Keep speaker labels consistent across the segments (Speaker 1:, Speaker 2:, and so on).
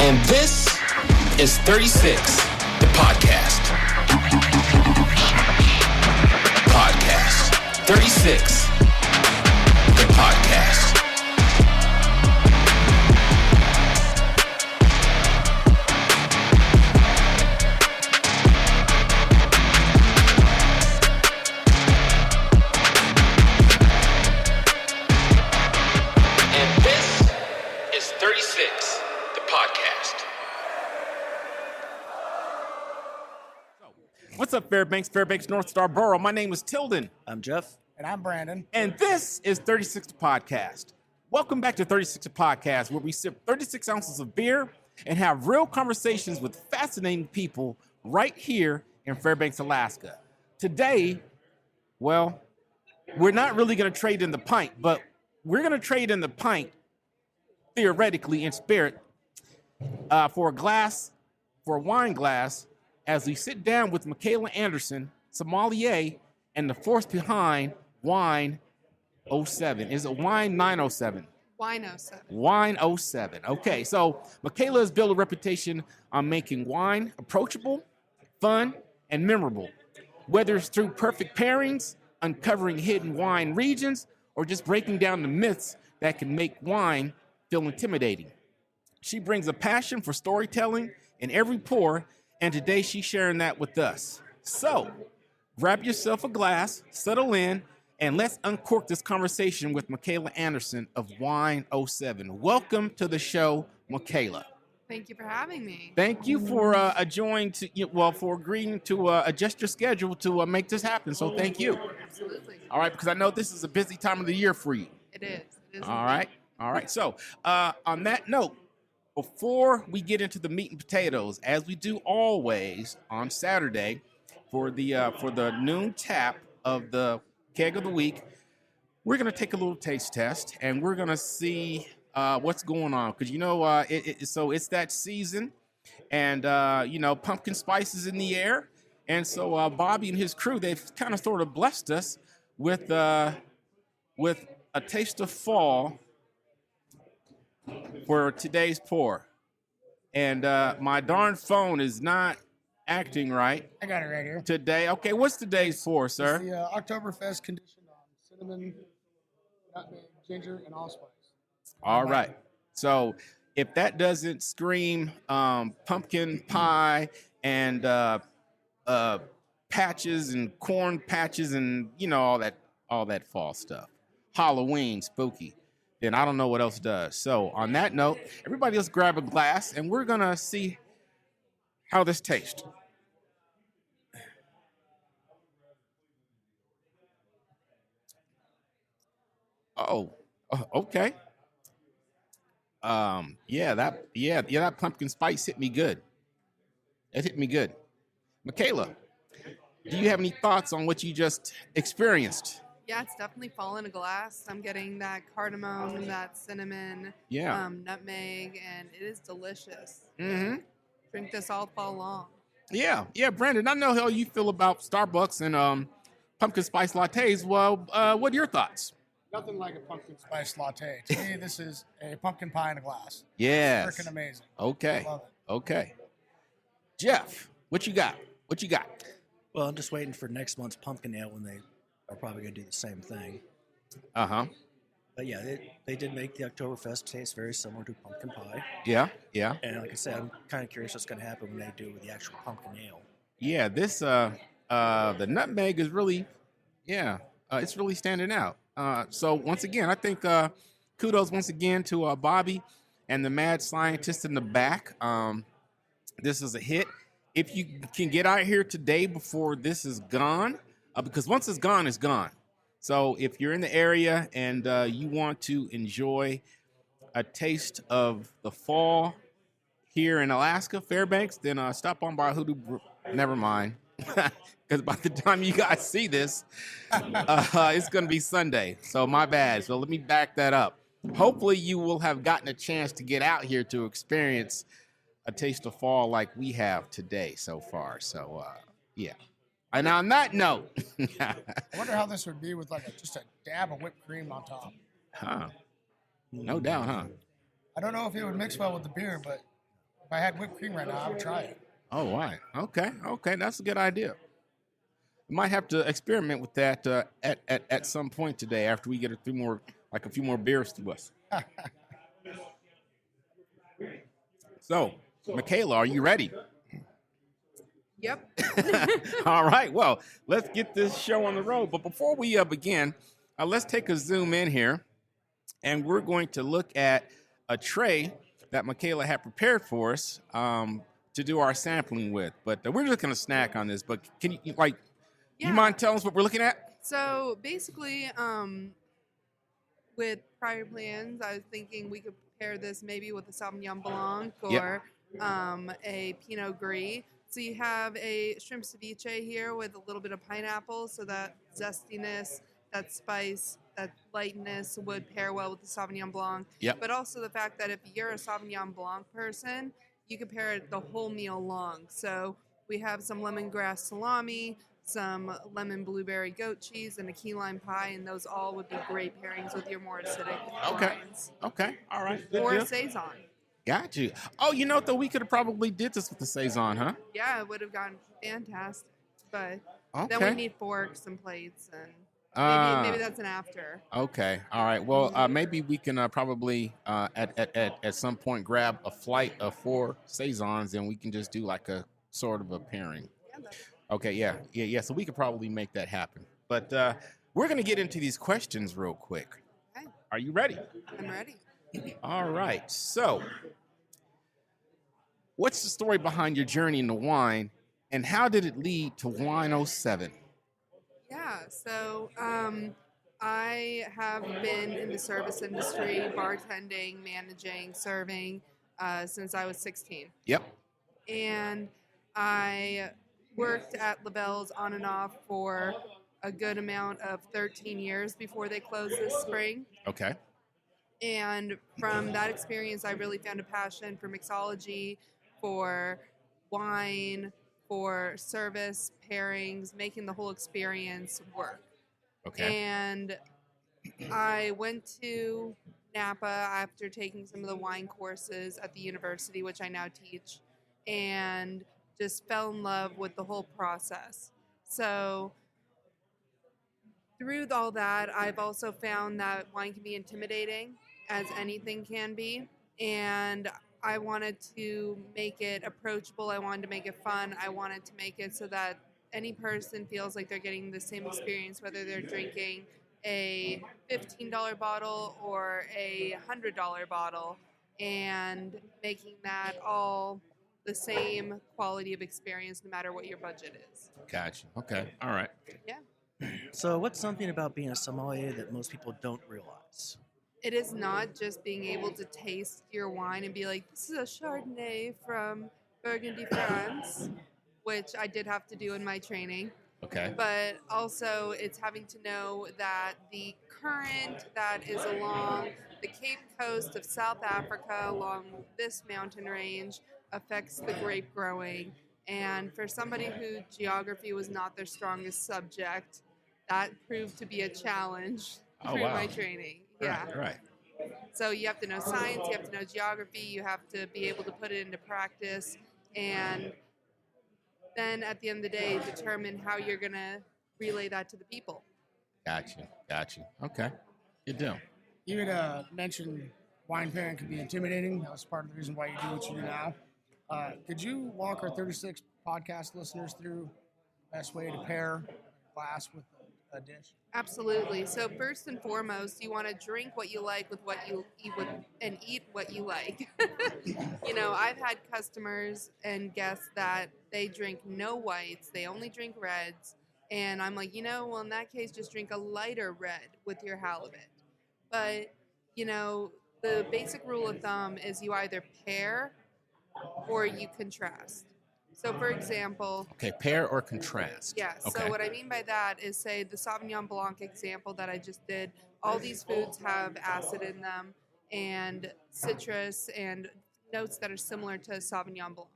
Speaker 1: And this is 36, the podcast. Podcast. 36, the podcast. And this is 36, the podcast.
Speaker 2: What's up, Fairbanks, North Star Borough? My name is Tilden.
Speaker 3: I'm Jeff.
Speaker 4: And I'm Brandon.
Speaker 2: And this is 36 the Podcast. Welcome back to 36 the Podcast, where we sip 36 ounces of beer and have real conversations with fascinating people right here in Fairbanks, Alaska. Today, well, we're not really going to trade in the pint, but we're going to trade in the pint, theoretically, in spirit, for a wine glass, as we sit down with Michaella Anderson, sommelier, and the force behind Wine07. Is it Wine 907?
Speaker 5: Wine07.
Speaker 2: Wine07. Okay, so Michaella has built a reputation on making wine approachable, fun, and memorable. Whether it's through perfect pairings, uncovering hidden wine regions, or just breaking down the myths that can make wine feel intimidating. She brings a passion for storytelling in every pour, and today she's sharing that with us. So, grab yourself a glass, settle in, and let's uncork this conversation with Michaella Anderson of Wine07. Welcome to the show, Michaella.
Speaker 5: Thank you for having me.
Speaker 2: Thank you for for agreeing to adjust your schedule to make this happen. So thank you.
Speaker 5: Absolutely.
Speaker 2: All right, because I know this is a busy time of the year for you.
Speaker 5: It is. It is.
Speaker 2: All right. So on that note, before we get into the meat and potatoes, as we do always on Saturday, for the noon tap of the keg of the week, we're gonna take a little taste test, and we're gonna see what's going on, because so it's that season, and pumpkin spice is in the air, and so Bobby and his crew, they've kind of sort of blessed us with a taste of fall for today's pour. And my darn phone is not acting right.
Speaker 4: I got it right here.
Speaker 2: Today. Okay, what's today's pour, sir?
Speaker 4: It's the Oktoberfest conditioned on cinnamon, nutmeg, ginger, and allspice.
Speaker 2: All right. So if that doesn't scream pumpkin pie and patches and corn patches and all that fall stuff, Halloween, spooky, then I don't know what else does. So on that note, everybody else grab a glass, and we're going to see how this tastes. Oh, okay. That pumpkin spice hit me good. It hit me good. Michaella, do you have any thoughts on what you just experienced?
Speaker 5: Yeah, it's definitely fall in a glass. I'm getting that cardamom, that cinnamon, nutmeg, and it is delicious.
Speaker 2: Mm-hmm.
Speaker 5: Drink this all fall long.
Speaker 2: Yeah, Brandon, I know how you feel about Starbucks and pumpkin spice lattes. Well, what are your thoughts?
Speaker 4: Nothing like a pumpkin spice latte. To me, this is a pumpkin pie in a glass.
Speaker 2: Yeah.
Speaker 4: It's freaking amazing.
Speaker 2: Okay.
Speaker 4: Love it.
Speaker 2: Okay. Jeff, what you got?
Speaker 3: Well, I'm just waiting for next month's pumpkin ale when they are probably going to do the same thing.
Speaker 2: Uh-huh.
Speaker 3: But yeah, they did make the Oktoberfest taste very similar to pumpkin pie.
Speaker 2: Yeah.
Speaker 3: And like I said, I'm kind of curious what's going to happen when they do with the actual pumpkin ale.
Speaker 2: Yeah, this the nutmeg is really, it's really standing out. So once again, I think kudos once again to Bobby and the mad scientist in the back. This is a hit. If you can get out here today before this is gone, because once it's gone, it's gone. So if you're in the area and you want to enjoy a taste of the fall here in Alaska, Fairbanks, then stop on by Hoodoo. Never mind. Because by the time you guys see this, it's going to be Sunday. So my bad. So let me back that up. Hopefully you will have gotten a chance to get out here to experience a taste of fall like we have today so far. So, yeah. And on that note,
Speaker 4: I wonder how this would be with just a dab of whipped cream on top.
Speaker 2: Huh? No doubt, huh?
Speaker 4: I don't know if it would mix well with the beer, but If I had whipped cream right now, I would try it.
Speaker 2: Oh, why? Okay, that's a good idea. We might have to experiment with that at some point today after we get a few more beers to us. So, Michaela, are you ready?
Speaker 5: Yep.
Speaker 2: All right. Well, let's get this show on the road. But before we begin, let's take a zoom in here, and we're going to look at a tray that Michaela had prepared for us to do our sampling with. But we're just going to snack on this. But can you you mind telling us what we're looking at?
Speaker 5: So basically, with prior plans, I was thinking we could pair this maybe with a Sauvignon Blanc or a Pinot Gris. So you have a shrimp ceviche here with a little bit of pineapple, so that zestiness, that spice, that lightness would pair well with the Sauvignon Blanc.
Speaker 2: Yep.
Speaker 5: But also the fact that if you're a Sauvignon Blanc person, you could pair it the whole meal long. So we have some lemongrass salami, some lemon blueberry goat cheese, and a key lime pie, and those all would be great pairings with your more acidic wines.
Speaker 2: Okay. All right. Good
Speaker 5: Or
Speaker 2: deal.
Speaker 5: a Saison.
Speaker 2: Got you. Oh, though, we could have probably did this with the Saison, huh?
Speaker 5: Yeah, it would have gone fantastic. But
Speaker 2: Okay.
Speaker 5: then we need forks and plates, and maybe that's an after.
Speaker 2: Okay. All right. Well, maybe we can probably at some point grab a flight of 4 Saisons, and we can just do like a sort of a pairing. Okay. Yeah. So we could probably make that happen. But we're going to get into these questions real quick.
Speaker 5: Okay.
Speaker 2: Are you ready?
Speaker 5: I'm ready.
Speaker 2: All right. So, what's the story behind your journey into wine, and how did it lead to Wine07?
Speaker 5: Yeah, so I have been in the service industry, bartending, managing, serving since I was 16.
Speaker 2: Yep.
Speaker 5: And I worked at LaBelle's on and off for a good amount of 13 years before they closed this spring.
Speaker 2: Okay.
Speaker 5: And from that experience, I really found a passion for mixology, for wine, for service, pairings, making the whole experience work.
Speaker 2: Okay.
Speaker 5: And I went to Napa after taking some of the wine courses at the university, which I now teach, and just fell in love with the whole process. So through all that, I've also found that wine can be intimidating, as anything can be. And I wanted to make it approachable. I wanted to make it fun. I wanted to make it so that any person feels like they're getting the same experience, whether they're drinking a $15 bottle or a $100 bottle, and making that all the same quality of experience no matter what your budget is.
Speaker 2: Gotcha. Okay. All right.
Speaker 5: Yeah.
Speaker 3: So, what's something about being a sommelier that most people don't realize?
Speaker 5: It is not just being able to taste your wine and be like, this is a Chardonnay from Burgundy, France, which I did have to do in my training.
Speaker 2: Okay.
Speaker 5: But also it's having to know that the current that is along the Cape Coast of South Africa, along this mountain range, affects the grape growing. And for somebody who geography was not their strongest subject, that proved to be a challenge through my training. Yeah.
Speaker 2: Right.
Speaker 5: So you have to know science, you have to know geography, you have to be able to put it into practice, and then at the end of the day, determine how you're going to relay that to the people.
Speaker 2: Gotcha. Okay. Good deal.
Speaker 4: You had mentioned wine pairing can be intimidating. That was part of the reason why you do what you do now. Could you walk our 36 podcast listeners through the best way to pair a glass with a dish?
Speaker 5: Absolutely. So first and foremost, you want to drink what you like with what you eat with, and eat what you like. I've had customers and guests that they drink no whites, they only drink reds, and I'm like, well, in that case, just drink a lighter red with your halibut. But, the basic rule of thumb is you either pair or you contrast. So, for example...
Speaker 2: Okay, pair or contrast.
Speaker 5: Yeah,
Speaker 2: okay.
Speaker 5: So what I mean by that is, say, the Sauvignon Blanc example that I just did, all these foods have acid in them and citrus and notes that are similar to Sauvignon Blanc.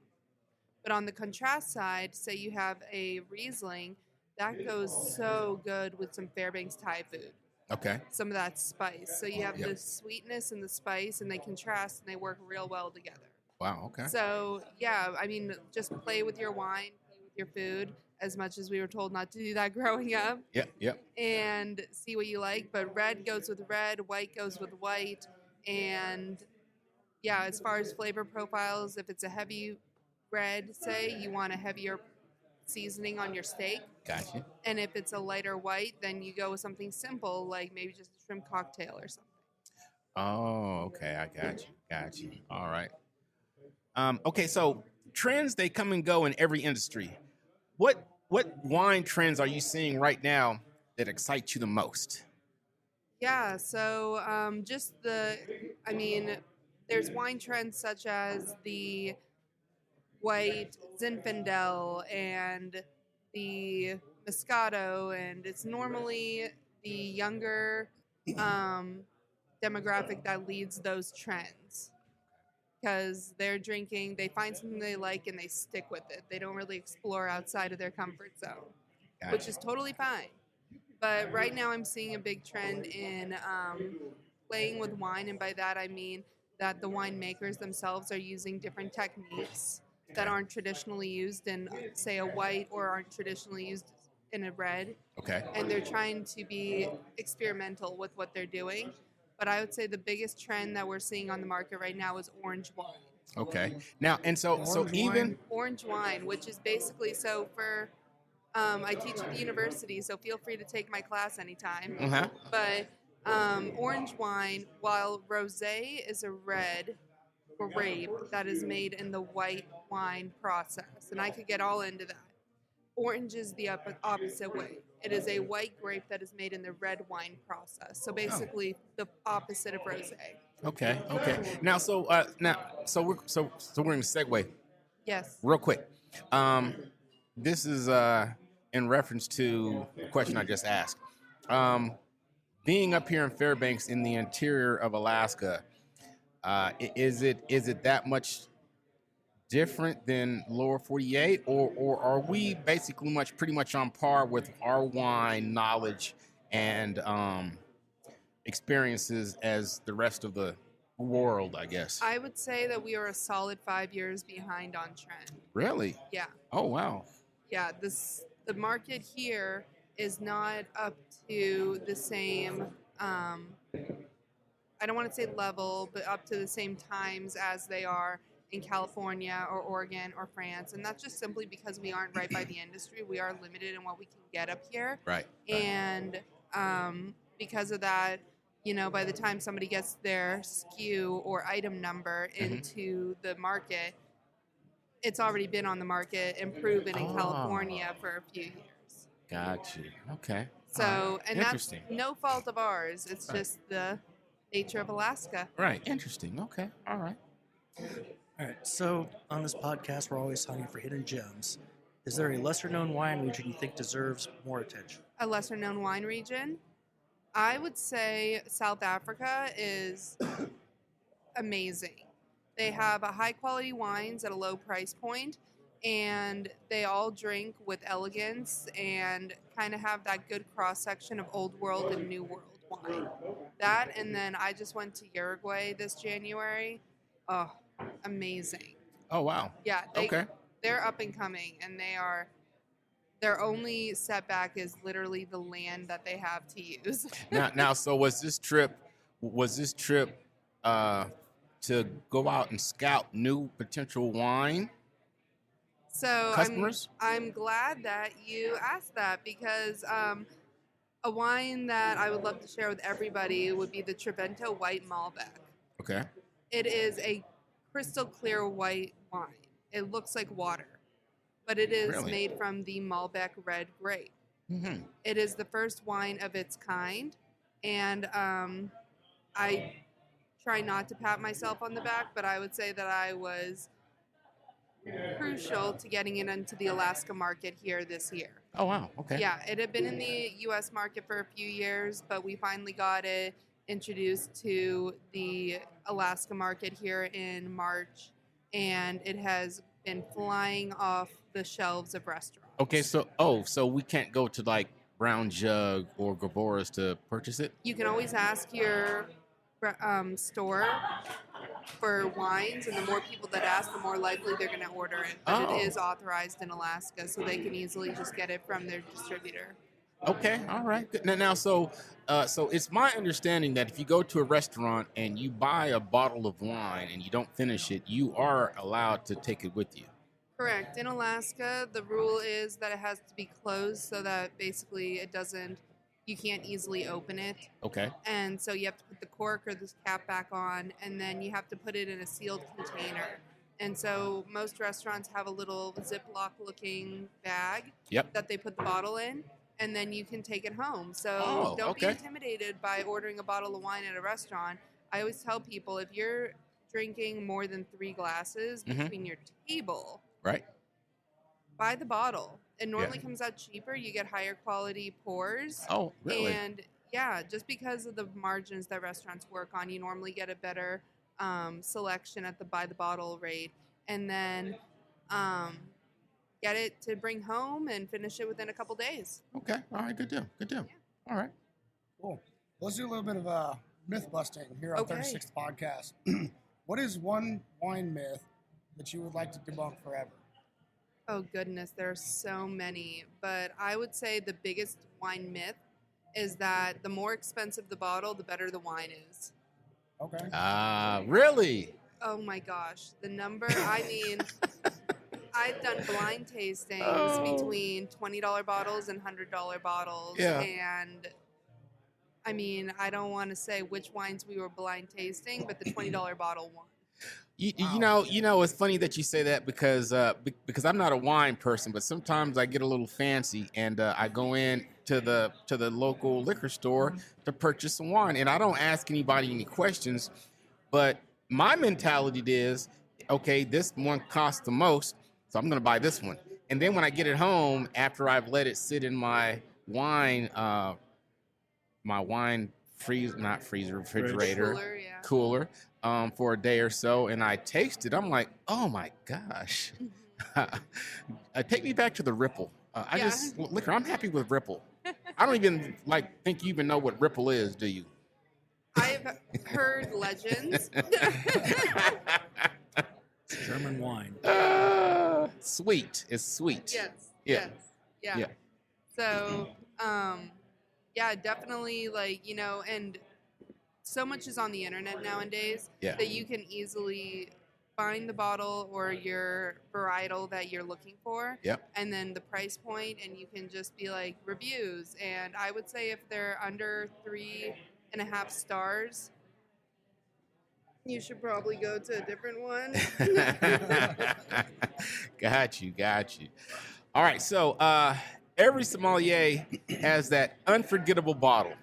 Speaker 5: But on the contrast side, say you have a Riesling, that goes so good with some Fairbanks Thai food.
Speaker 2: Okay.
Speaker 5: Some of that spice. So you have the sweetness and the spice, and they contrast and they work real well together.
Speaker 2: Wow. Okay.
Speaker 5: So yeah, I mean, just play with your wine, play with your food, as much as we were told not to do that growing up,
Speaker 2: Yep. Yep.
Speaker 5: and see what you like. But red goes with red, white goes with white, and yeah, as far as flavor profiles, if it's a heavy red, say you want a heavier seasoning on your steak,
Speaker 2: Gotcha.
Speaker 5: and if it's a lighter white, then you go with something simple like maybe just a shrimp cocktail or something.
Speaker 2: Oh, okay. I got you. Got you. All right. Okay. So trends, they come and go in every industry. What wine trends are you seeing right now that excite you the most?
Speaker 5: Yeah, so I mean, there's wine trends such as the white Zinfandel and the Moscato, and it's normally the younger um, demographic that leads those trends because they find something they like and they stick with it. They don't really explore outside of their comfort zone, which
Speaker 2: Gotcha.
Speaker 5: is totally fine. But right now, I'm seeing a big trend in playing with wine, and by that I mean that the winemakers themselves are using different techniques that aren't traditionally used in, say, a white or aren't traditionally used in a red,
Speaker 2: Okay.
Speaker 5: and they're trying to be experimental with what they're doing. But I would say the biggest trend that we're seeing on the market right now is orange wine.
Speaker 2: Okay. Now, and so
Speaker 4: Orange
Speaker 2: even
Speaker 4: wine?
Speaker 5: Orange wine, which is basically I teach at the university, so feel free to take my class anytime.
Speaker 2: uh-huh.
Speaker 5: But orange wine, while rosé is a red grape that is made in the white wine process, and I could get all into that. Orange is the opposite way. It is a white grape that is made in the red wine process. So basically, the opposite of rosé.
Speaker 2: Okay. Okay. Now, so we're going to segue
Speaker 5: Yes.
Speaker 2: real quick. This is in reference to the question I just asked. Being up here in Fairbanks in the interior of Alaska, is it that much different than lower 48, or are we basically pretty much on par with our wine knowledge and experiences as the rest of the world, I guess?
Speaker 5: I would say that we are a solid 5 years behind on trend.
Speaker 2: Really?
Speaker 5: Yeah.
Speaker 2: Oh, wow.
Speaker 5: Yeah, the market here is not up to the same I don't want to say level, but up to the same times as they are in California or Oregon or France. And that's just simply because we aren't right by the industry. We are limited in what we can get up here.
Speaker 2: Right.
Speaker 5: And because of that, by the time somebody gets their SKU or item number into the market, it's already been on the market and proven in California for a few years.
Speaker 2: Got you. Okay.
Speaker 5: So, and that's
Speaker 2: Interesting.
Speaker 5: no fault of ours. It's just the nature of Alaska.
Speaker 2: Right. Interesting. Okay. All right.
Speaker 3: All right. So on this podcast, we're always hunting for hidden gems. Is there a lesser-known wine region you think deserves more attention?
Speaker 5: A lesser known wine region? I would say South Africa is amazing. They have a high quality wines at a low price point, and they all drink with elegance and kind of have that good cross section of old world and new world wine. That, and then I just went to Uruguay this January. Oh, amazing.
Speaker 2: Oh, wow.
Speaker 5: Yeah,
Speaker 2: Okay.
Speaker 5: they're up and coming, and their only setback is literally the land that they have to use.
Speaker 2: Now, so was this trip to go out and scout new potential wine
Speaker 5: So
Speaker 2: customers?
Speaker 5: I'm glad that you asked that because a wine that I would love to share with everybody would be the Trevento White Malbec.
Speaker 2: Okay.
Speaker 5: It is a crystal clear white wine. It looks like water, but it is
Speaker 2: Really?
Speaker 5: made from the Malbec red grape.
Speaker 2: Mm-hmm.
Speaker 5: It is the first wine of its kind, and I try not to pat myself on the back, but I would say that I was crucial to getting it into the Alaska market here this year.
Speaker 2: Oh, wow. Okay.
Speaker 5: Yeah, it had been in the U.S. market for a few years, but we finally got it introduced to the Alaska market here in March, and it has been flying off the shelves of restaurants.
Speaker 2: Okay. So we can't go to like Brown Jug or Gabora's to purchase it?
Speaker 5: You can always ask your store for wines, and the more people that ask, the more likely they're going to order it. But
Speaker 2: Oh.
Speaker 5: it is authorized in Alaska, so they can easily just get it from their distributor.
Speaker 2: Okay, all right. Good. Now, so it's my understanding that if you go to a restaurant and you buy a bottle of wine and you don't finish it, you are allowed to take it with you.
Speaker 5: Correct. In Alaska, the rule is that it has to be closed so that basically you can't easily open it.
Speaker 2: Okay.
Speaker 5: And so you have to put the cork or the cap back on, and then you have to put it in a sealed container. And so most restaurants have a little Ziploc looking bag
Speaker 2: Yep.
Speaker 5: that they put the bottle in, and then you can take it home. So
Speaker 2: Oh,
Speaker 5: don't be
Speaker 2: okay.
Speaker 5: intimidated by ordering a bottle of wine at a restaurant. I always tell people, if you're drinking more than 3 glasses
Speaker 2: Mhm.
Speaker 5: between your table,
Speaker 2: Right.
Speaker 5: buy the bottle. It normally comes out cheaper. You get higher quality pours.
Speaker 2: Oh, really?
Speaker 5: And yeah, just because of the margins that restaurants work on, you normally get a better selection at the buy the bottle rate. And then get it to bring home and finish it within a couple days.
Speaker 2: Okay. All right. Good deal. Good deal. All right.
Speaker 4: Cool. Let's do a little bit of myth busting here on
Speaker 5: Okay.
Speaker 4: 36th podcast. What is one wine myth that you would like to debunk forever?
Speaker 5: Oh, goodness. There are so many. But I would say the biggest wine myth is that the more expensive the bottle, the better the wine is.
Speaker 4: Okay.
Speaker 2: Really?
Speaker 5: Oh my gosh, the number, I mean, I've done blind tastings
Speaker 2: Oh.
Speaker 5: between $20 bottles and $100 bottles.
Speaker 2: Yeah.
Speaker 5: And I mean, I don't want to say which wines we were blind tasting, but the $20 bottle won.
Speaker 2: You know, it's funny that you say that because I'm not a wine person, but sometimes I get a little fancy and I go in to the local liquor store to purchase some wine, and I don't ask anybody any questions. But my mentality is, okay, this one costs the most, so I'm going to buy this one. And then when I get it home, after I've let it sit in my wine refrigerator,
Speaker 5: Cooler, yeah.
Speaker 2: cooler, for a day or so, and I taste it, I'm like, oh my gosh. Take me back to the Ripple.
Speaker 5: Yeah.
Speaker 2: Liquor, I'm happy with Ripple. I don't even think you even know what Ripple is, do you?
Speaker 5: I've heard legends.
Speaker 3: German wine.
Speaker 2: Sweet. It's sweet.
Speaker 5: Yes.
Speaker 2: Yeah.
Speaker 5: Yes. Yeah.
Speaker 2: Yeah.
Speaker 5: So, yeah, definitely, and so much is on the internet nowadays
Speaker 2: Yeah.
Speaker 5: that you can easily find the bottle or your varietal that you're looking for.
Speaker 2: Yep.
Speaker 5: And then the price point, and you can just be like reviews. And I would say if they're under 3.5 stars, you should probably go to a different one.
Speaker 2: Got you. All right, so every sommelier has that unforgettable bottle.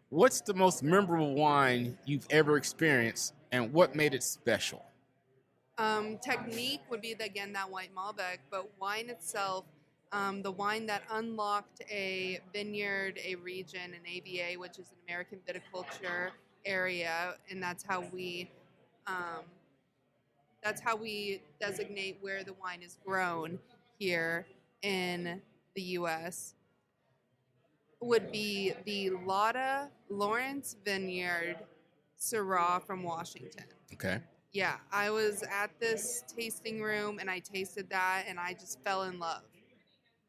Speaker 2: What's the most memorable wine you've ever experienced, and what made it special?
Speaker 5: Technique would be, again, that white Malbec, but wine itself, the wine that unlocked a vineyard, a region, an AVA, which is an American viticulture area, and that's how we designate where the wine is grown here in the U.S., would be the Lotta Lawrence Vineyard Syrah from Washington.
Speaker 2: Okay.
Speaker 5: Yeah, I was at this tasting room and I tasted that and I just fell in love.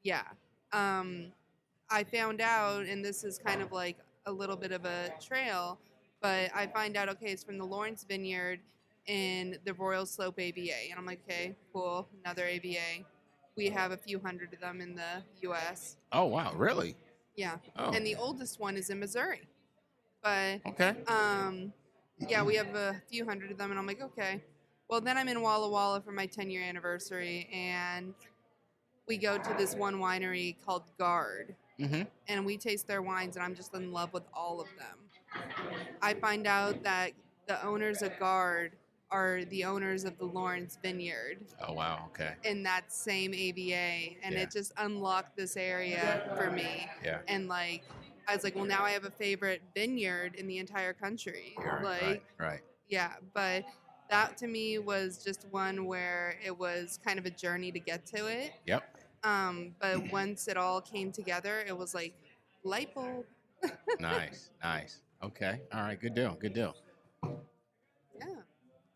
Speaker 5: Yeah. I found out, and this is kind of like a little bit of a trail, but I find out, okay, it's from the Lawrence Vineyard in the Royal Slope AVA. And I'm like, okay, cool, another AVA. We have a few hundred of them in the U.S.
Speaker 2: Oh, wow, really?
Speaker 5: Yeah.
Speaker 2: Oh.
Speaker 5: And the oldest one is in Missouri. But
Speaker 2: Okay.
Speaker 5: yeah, we have a few hundred of them, and I'm like, okay. Well, then I'm in Walla Walla for my 10-year anniversary, and we go to this one winery called Guard,
Speaker 2: Mm-hmm.
Speaker 5: and we taste their wines, and I'm just in love with all of them. I find out that the owners of Guard are the owners of the Lawrence Vineyard
Speaker 2: Oh, wow, okay.
Speaker 5: in that same AVA, and
Speaker 2: Yeah.
Speaker 5: it just unlocked this area for me.
Speaker 2: Yeah.
Speaker 5: And I was like, well, now I have a favorite vineyard in the entire country.
Speaker 2: Right.
Speaker 5: Yeah, but that to me was just one where it was kind of a journey to get to it.
Speaker 2: Yep.
Speaker 5: But once it all came together, it was like light bulb.
Speaker 2: Nice. Okay. All right. Good deal.
Speaker 5: Yeah.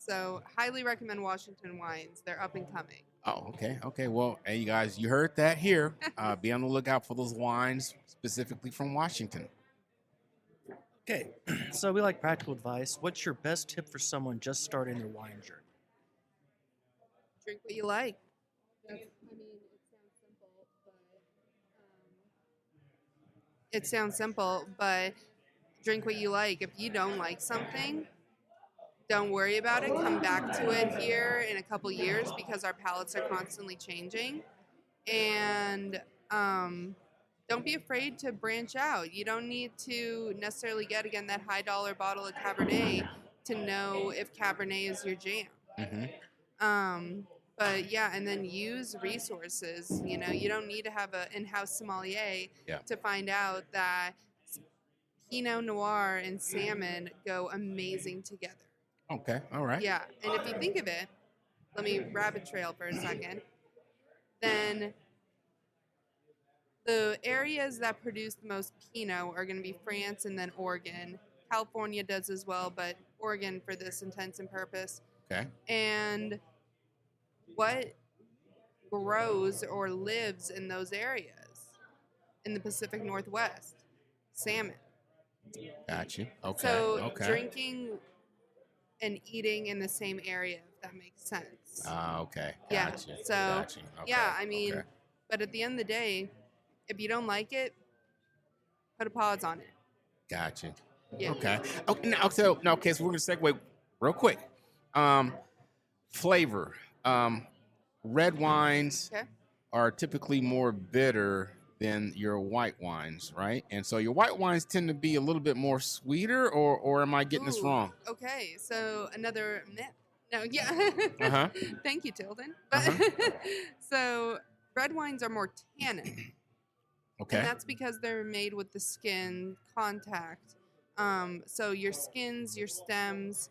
Speaker 5: So highly recommend Washington wines. They're up and coming.
Speaker 2: Oh, okay. Okay. Well, hey, you guys, you heard that here. Be on the lookout for those wines specifically from Washington.
Speaker 3: Okay, so we like practical advice. What's your best tip for someone just starting their wine journey?
Speaker 5: Drink what you like. It sounds simple, but drink what you like. If you don't like something, don't worry about it. Come back to it here in a couple years because our palates are constantly changing. And don't be afraid to branch out. You don't need to necessarily get, again, that high dollar bottle of Cabernet to know if Cabernet is your jam.
Speaker 2: Mm-hmm.
Speaker 5: But yeah, and then use resources. You know, you don't need to have an in-house sommelier to find out that Pinot Noir and salmon go amazing together.
Speaker 2: Okay. All right.
Speaker 5: Yeah, and if you think of it, let me rabbit trail for a second, then the areas that produce the most Pinot are going to be France and then Oregon. California does as well, but Oregon for this intents and purpose.
Speaker 2: Okay.
Speaker 5: And what grows or lives in those areas in the Pacific Northwest? Salmon.
Speaker 2: Got you. Okay.
Speaker 5: So drinking and eating in the same area, if that makes sense.
Speaker 2: Okay.
Speaker 5: Yeah.
Speaker 2: Gotcha.
Speaker 5: So
Speaker 2: Gotcha. Okay.
Speaker 5: yeah, I mean, but at the end of the day, if you don't like it, put a pause on it.
Speaker 2: Gotcha.
Speaker 5: Yeah.
Speaker 2: Okay. Okay. So we're gonna segue real quick. Flavor. Red wines are typically more bitter than your white wines, right? And so your white wines tend to be a little bit more sweeter, or am I getting this wrong?
Speaker 5: Okay, so another myth. No, yeah. Thank you, Tilden. So red wines are more tannic.
Speaker 2: Okay.
Speaker 5: And that's because they're made with the skin contact. So your skins, your stems,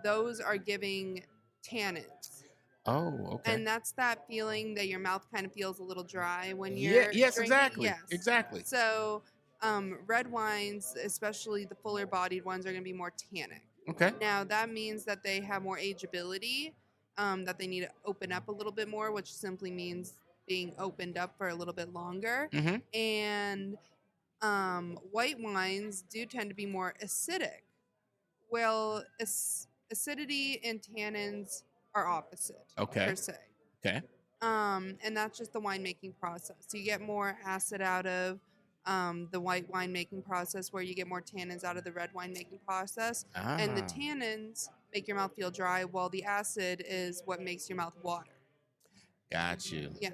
Speaker 5: those are giving tannins.
Speaker 2: Oh, okay.
Speaker 5: And that's that feeling that your mouth kind of feels a little dry when you're
Speaker 2: yes,
Speaker 5: drinking.
Speaker 2: exactly.
Speaker 5: Yes,
Speaker 2: exactly.
Speaker 5: So red wines, especially the fuller bodied ones, are going to be more tannic.
Speaker 2: Okay.
Speaker 5: Now that means that they have more ageability, that they need to open up a little bit more, which simply means being opened up for a little bit longer.
Speaker 2: Mm-hmm.
Speaker 5: And white wines do tend to be more acidic. Well, acidity and tannins are opposite, per se.
Speaker 2: Okay.
Speaker 5: And that's just the winemaking process. So you get more acid out of the white winemaking process, where you get more tannins out of the red winemaking process. And the tannins make your mouth feel dry, while the acid is what makes your mouth water.
Speaker 2: Got you.
Speaker 5: Yeah.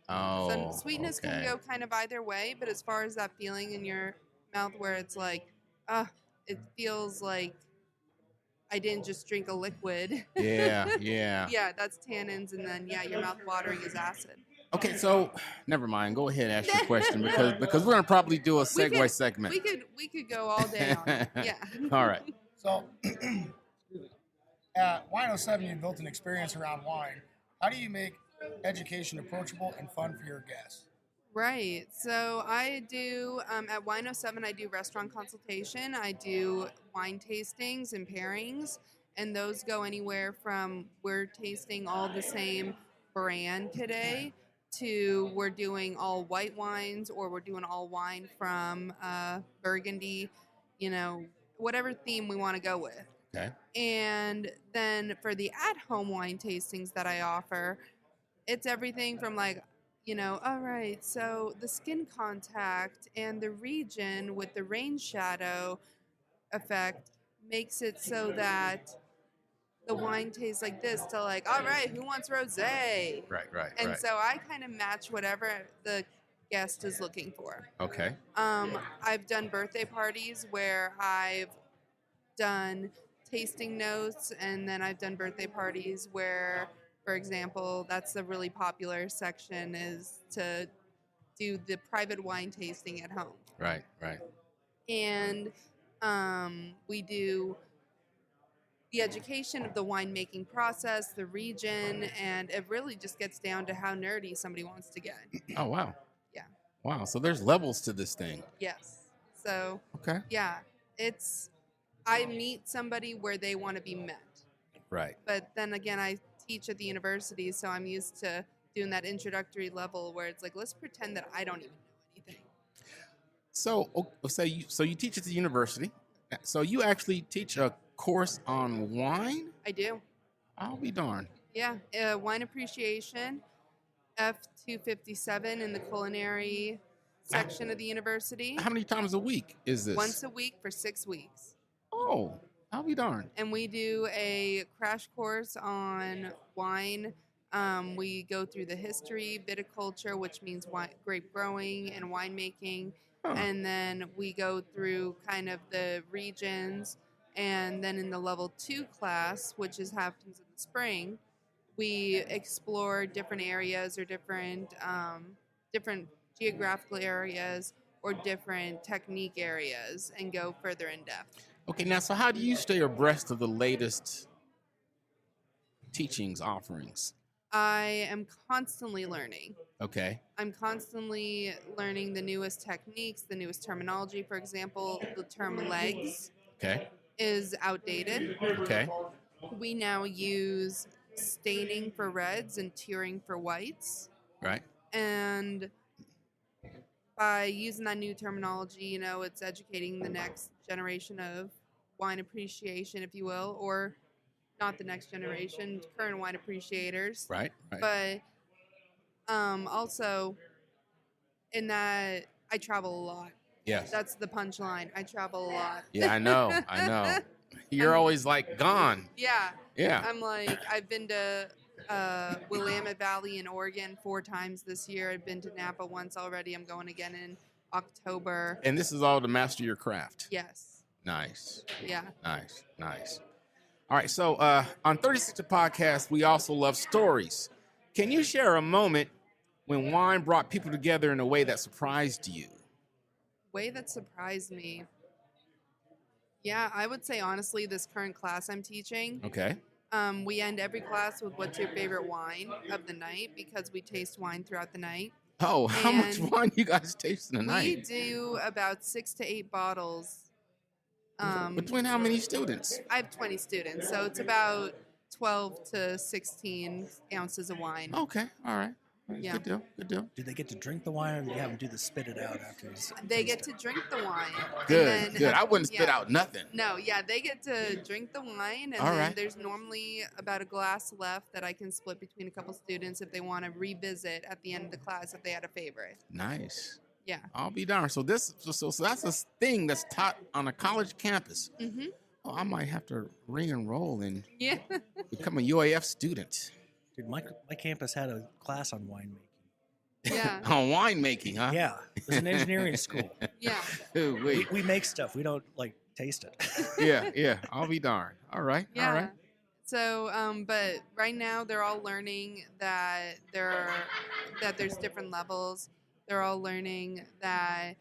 Speaker 2: Oh.
Speaker 5: So sweetness can go kind of either way, but as far as that feeling in your mouth where it's like, it feels like I didn't just drink a liquid.
Speaker 2: Yeah.
Speaker 5: Yeah, that's tannins, and then your mouth watering is acid.
Speaker 2: Okay, so never mind. Go ahead and ask your question because we're gonna probably do a segue segment.
Speaker 5: We could go all day on it. Yeah.
Speaker 2: All right.
Speaker 4: So, at Wine07, you built an experience around wine. How do you make education approachable and fun for your guests?
Speaker 5: Right. So I do, at Wine07, I do restaurant consultation. I do wine tastings and pairings, and those go anywhere from we're tasting all the same brand today to we're doing all white wines, or we're doing all wine from Burgundy, whatever theme we want to go with.
Speaker 2: Okay.
Speaker 5: And then for the at-home wine tastings that I offer, it's everything from all right, so the skin contact and the region with the rain shadow effect makes it so that the wine tastes like this, to all right, who wants rosé?
Speaker 2: Right.
Speaker 5: And so I kind of match whatever the guest is looking for.
Speaker 2: Okay.
Speaker 5: I've done birthday parties where I've done tasting notes, and then I've done birthday parties where, for example, that's the really popular section, is to do the private wine tasting at home.
Speaker 2: Right.
Speaker 5: And we do the education of the winemaking process, the region, and it really just gets down to how nerdy somebody wants to get.
Speaker 2: Oh, wow.
Speaker 5: Yeah.
Speaker 2: Wow, so there's levels to this thing.
Speaker 5: Yes. So,
Speaker 2: Okay.
Speaker 5: yeah, I meet somebody where they want to be met.
Speaker 2: Right.
Speaker 5: But then again, I teach at the university, so I'm used to doing that introductory level where it's like, let's pretend that I don't even know anything.
Speaker 2: So you teach at the university. So you actually teach a course on wine?
Speaker 5: I do.
Speaker 2: I'll be darned.
Speaker 5: Yeah. Wine appreciation, F257 in the culinary section of the university.
Speaker 2: How many times a week is this?
Speaker 5: Once a week for 6 weeks.
Speaker 2: Oh, I'll be darned.
Speaker 5: And we do a crash course on wine. We go through the history, viticulture, which means grape growing and winemaking.
Speaker 2: Huh.
Speaker 5: And then we go through kind of the regions. And then in the level 2 class, which happens in the spring, we explore different areas or different geographical areas or different technique areas and go further in depth.
Speaker 2: Okay, now, so how do you stay abreast of the latest teachings, offerings?
Speaker 5: I am constantly learning.
Speaker 2: Okay.
Speaker 5: I'm constantly learning the newest techniques, the newest terminology. For example, the term legs
Speaker 2: Okay.
Speaker 5: is outdated.
Speaker 2: Okay.
Speaker 5: We now use staining for reds and tiering for whites.
Speaker 2: Right.
Speaker 5: And by using that new terminology, it's educating the next generation of wine appreciation, if you will, or not the next generation, current wine appreciators.
Speaker 2: Right. Right.
Speaker 5: But also in that I travel a lot.
Speaker 2: Yes.
Speaker 5: That's the punchline. I travel a lot.
Speaker 2: Yeah, I know. You're always like gone.
Speaker 5: Yeah.
Speaker 2: Yeah.
Speaker 5: I'm like, I've been to Willamette Valley in Oregon 4 times this year. I've been to Napa once already. I'm going again in October.
Speaker 2: And this is all to master your craft.
Speaker 5: Yes.
Speaker 2: Nice.
Speaker 5: Yeah.
Speaker 2: Nice. All right. So on 36 podcast, we also love stories. Can you share a moment when wine brought people together in a way that surprised you?
Speaker 5: Way that surprised me. Yeah, I would say honestly, this current class I'm teaching.
Speaker 2: Okay.
Speaker 5: We end every class with what's your favorite wine of the night because we taste wine throughout the night.
Speaker 2: Oh, how much
Speaker 5: And
Speaker 2: wine you guys taste in a
Speaker 5: We
Speaker 2: night?
Speaker 5: do about 6 to 8 bottles.
Speaker 2: Between how many students?
Speaker 5: I have 20 students, so it's about 12 to 16 ounces of wine.
Speaker 2: Okay. All right.
Speaker 5: Yeah.
Speaker 2: Good deal.
Speaker 3: Do they get to drink the wine, or do you have them do the spit it out after?
Speaker 5: They get to drink the wine.
Speaker 2: Good. I wouldn't spit
Speaker 5: yeah.
Speaker 2: out nothing.
Speaker 5: No, yeah, they get to drink the wine, and
Speaker 2: All
Speaker 5: then
Speaker 2: right.
Speaker 5: there's normally about a glass left that I can split between a couple students if they want to revisit at the end of the class if they had a favorite.
Speaker 2: Nice.
Speaker 5: Yeah.
Speaker 2: I'll be darned. So that's a thing that's taught on a college campus.
Speaker 5: Mm-hmm.
Speaker 2: Oh, I might have to ring and roll and
Speaker 5: Yeah.
Speaker 2: become a UAF student.
Speaker 3: Dude, my campus had a class on winemaking.
Speaker 5: Yeah.
Speaker 2: On winemaking, huh?
Speaker 3: Yeah, it was an engineering school.
Speaker 5: Yeah.
Speaker 2: Ooh, wait.
Speaker 3: We make stuff. We don't taste it.
Speaker 2: Yeah. I'll be darned. All right.
Speaker 5: Yeah.
Speaker 2: All right.
Speaker 5: So, but right now they're all learning that there's different levels. They're all learning that,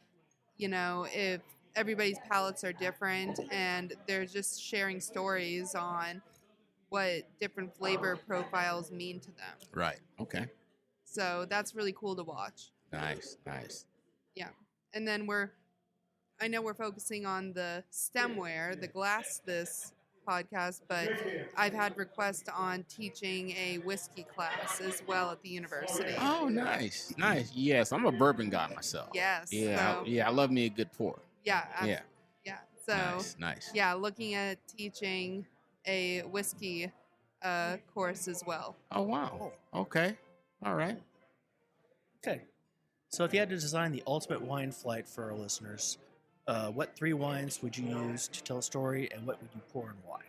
Speaker 5: if everybody's palates are different, and they're just sharing stories on what different flavor profiles mean to them.
Speaker 2: Right. Okay.
Speaker 5: So that's really cool to watch.
Speaker 2: Nice.
Speaker 5: Yeah. And then I know we're focusing on the stemware, the glass this podcast, but I've had requests on teaching a whiskey class as well at the university.
Speaker 2: Oh, nice. Yes, I'm a bourbon guy myself.
Speaker 5: Yes.
Speaker 2: Yeah.
Speaker 5: So,
Speaker 2: I love me a good pour.
Speaker 5: yeah.
Speaker 2: Yeah.
Speaker 5: Yeah. So,
Speaker 2: Nice.
Speaker 5: yeah, looking at teaching a whiskey course as well.
Speaker 2: Oh, wow. Okay. All right.
Speaker 3: Okay. So if you had to design the ultimate wine flight for our listeners, what 3 wines would you use to tell a story, and what would you pour and why?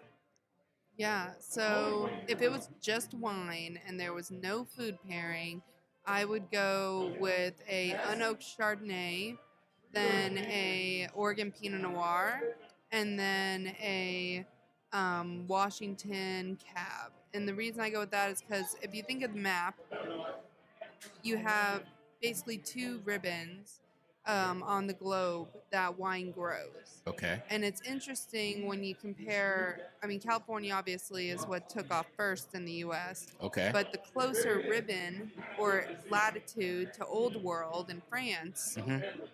Speaker 5: Yeah, so if it was just wine and there was no food pairing, I would go with a unoaked Chardonnay, then a Oregon Pinot Noir, and then a Washington Cab. And the reason I go with that is because if you think of the map, you have basically 2 ribbons on the globe that wine grows.
Speaker 2: Okay.
Speaker 5: And it's interesting when you compare, California obviously is what took off first in the U.S.
Speaker 2: Okay.
Speaker 5: But the closer ribbon or latitude to Old World in France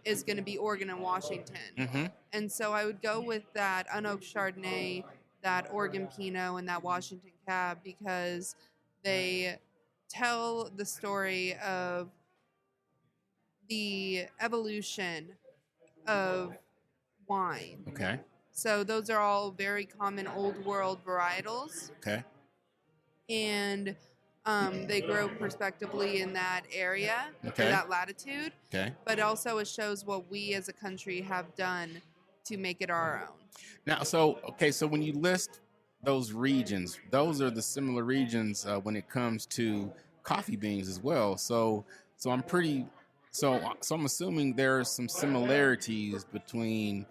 Speaker 5: is going to be Oregon and Washington.
Speaker 2: Mm-hmm.
Speaker 5: And so I would go with that unoaked Chardonnay, that Oregon Pinot, and that Washington cab because they tell the story of the evolution of wine.
Speaker 2: Okay.
Speaker 5: So those are all very common old world varietals,
Speaker 2: Okay.
Speaker 5: and they grow prospectively in that area,
Speaker 2: Okay.
Speaker 5: or that latitude.
Speaker 2: Okay.
Speaker 5: But also it shows what we as a country have done to make it our own.
Speaker 2: Now, so when you list those regions, those are the similar regions when it comes to coffee beans as well. So I'm I'm assuming there's some similarities between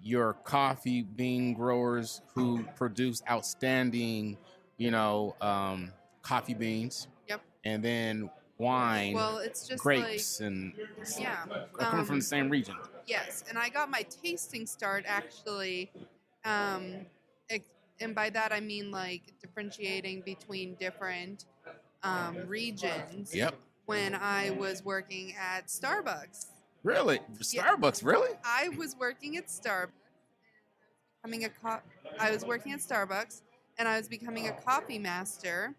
Speaker 2: your coffee bean growers who produce outstanding, coffee beans.
Speaker 5: Yep.
Speaker 2: And then wine,
Speaker 5: Well, it's just
Speaker 2: grapes,
Speaker 5: like,
Speaker 2: and
Speaker 5: yeah,
Speaker 2: are coming from the same region.
Speaker 5: yes. And I got my tasting start actually, and by that I mean like differentiating between different regions.
Speaker 2: Yep.
Speaker 5: When I was working at Starbucks.
Speaker 2: Really? Starbucks, really?
Speaker 5: I was working at Starbucks. I was working at Starbucks, and I was becoming a coffee master,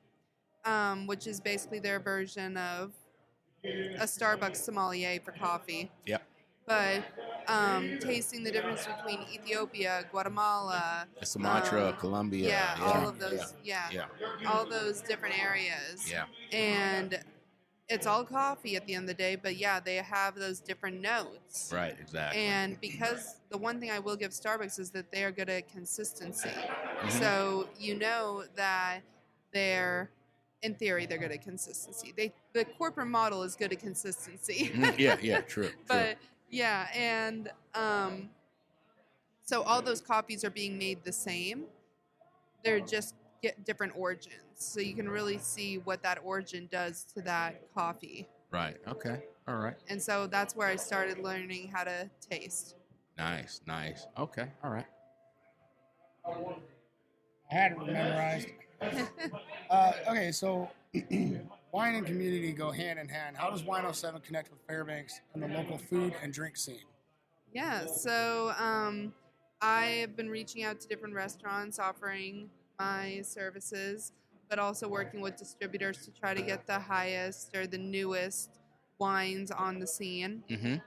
Speaker 5: which is basically their version of a Starbucks sommelier for coffee.
Speaker 2: Yep.
Speaker 5: But tasting the difference between Ethiopia, Guatemala,
Speaker 2: Sumatra, Colombia.
Speaker 5: all of those, all those different areas.
Speaker 2: Yeah.
Speaker 5: And it's all coffee at the end of the day, but yeah, they have those different notes.
Speaker 2: Right, exactly.
Speaker 5: And because the one thing I will give Starbucks is that they are good at consistency.
Speaker 2: Mm-hmm.
Speaker 5: So you know that in theory, they're good at consistency. The corporate model is good at consistency.
Speaker 2: Yeah, true.
Speaker 5: But yeah, and so all those coffees are being made the same. They're just get different origins. So you can really see what that origin does to that coffee.
Speaker 2: Right. Okay. All right.
Speaker 5: And so that's where I started learning how to taste.
Speaker 2: Nice. Okay. All right.
Speaker 4: I had it memorized. Okay, so wine and community go hand in hand. How does Wine07 connect with Fairbanks and the local food and drink scene?
Speaker 5: Yeah, so I've been reaching out to different restaurants offering my services, but also working with distributors to try to get the highest or the newest wines on the scene.
Speaker 2: Mm-hmm.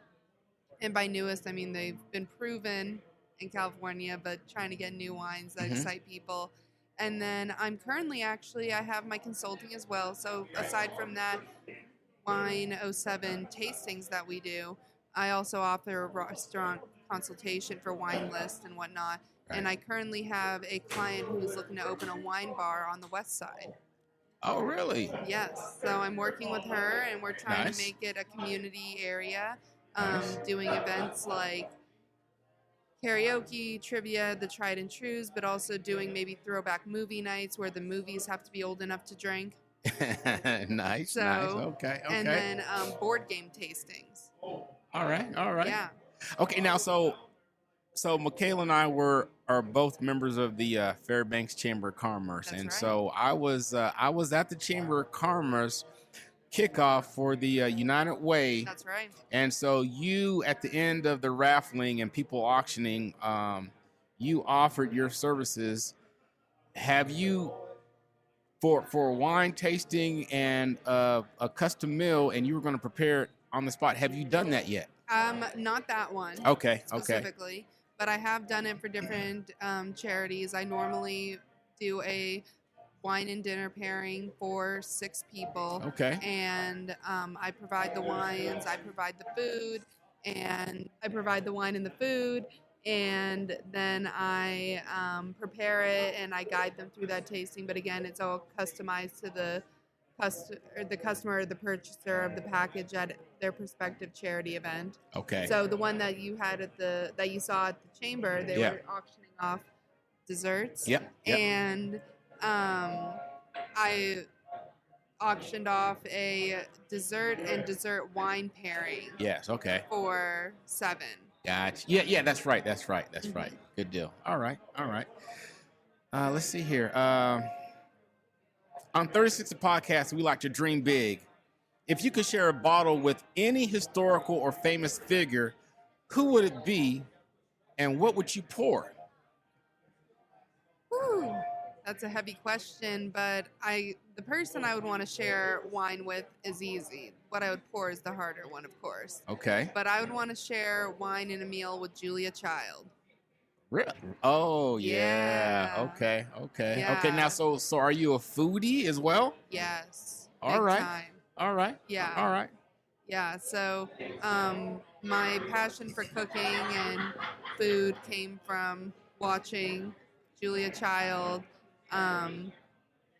Speaker 5: And by newest, I mean they've been proven in California, but trying to get new wines that excite people. And then I have my consulting as well. So aside from that Wine07 tastings that we do, I also offer a restaurant consultation for wine lists and whatnot. Right. And I currently have a client who's looking to open a wine bar on the west side.
Speaker 2: Oh, really?
Speaker 5: Yes. So I'm working with her, and we're trying to make it a community area, doing events like karaoke, trivia, the tried and trues, but also doing maybe throwback movie nights where the movies have to be old enough to drink.
Speaker 2: Nice. Okay.
Speaker 5: And then board game tastings.
Speaker 2: All right.
Speaker 5: Yeah.
Speaker 2: Okay, now so Michaella and I are both members of the Fairbanks Chamber of Commerce.
Speaker 5: That's
Speaker 2: and
Speaker 5: right.
Speaker 2: So I was at the Chamber of Commerce kickoff for the United Way.
Speaker 5: That's right.
Speaker 2: And so you, at the end of the raffling and people auctioning, you offered your services. Have you, for wine tasting and a custom meal, and you were going to prepare it on the spot, have you done that yet?
Speaker 5: Not that one.
Speaker 2: Okay.
Speaker 5: Specifically, but I have done it for different charities. I normally do a wine and dinner pairing for 6 people.
Speaker 2: Okay.
Speaker 5: And I provide the wines, I provide the food, and I provide the wine and the food, and then I prepare it and I guide them through that tasting. But again, it's all customized to the customer or the purchaser of the package at their prospective charity event.
Speaker 2: Okay.
Speaker 5: So the one that you had that you saw at the chamber, they were auctioning off desserts.
Speaker 2: Yep.
Speaker 5: And I auctioned off a dessert and dessert wine pairing.
Speaker 2: Yes. Okay.
Speaker 5: For 7.
Speaker 2: Gotcha. Yeah. That's right. Good deal. All right. Let's see here. On 36 the podcast, we like to dream big. If you could share a bottle with any historical or famous figure, who would it be, and what would you pour?
Speaker 5: Whew. That's a heavy question, but the person I would want to share wine with is easy. What I would pour is the harder one, of course.
Speaker 2: Okay.
Speaker 5: But I would want to share wine in a meal with Julia Child.
Speaker 2: Really? Oh yeah.
Speaker 5: Yeah.
Speaker 2: Okay. Okay.
Speaker 5: Yeah.
Speaker 2: Okay. Now, so are you a foodie as well?
Speaker 5: Yes.
Speaker 2: All
Speaker 5: Big
Speaker 2: right.
Speaker 5: time.
Speaker 2: All right.
Speaker 5: Yeah.
Speaker 2: All right.
Speaker 5: Yeah. So my passion for cooking and food came from watching Julia Child.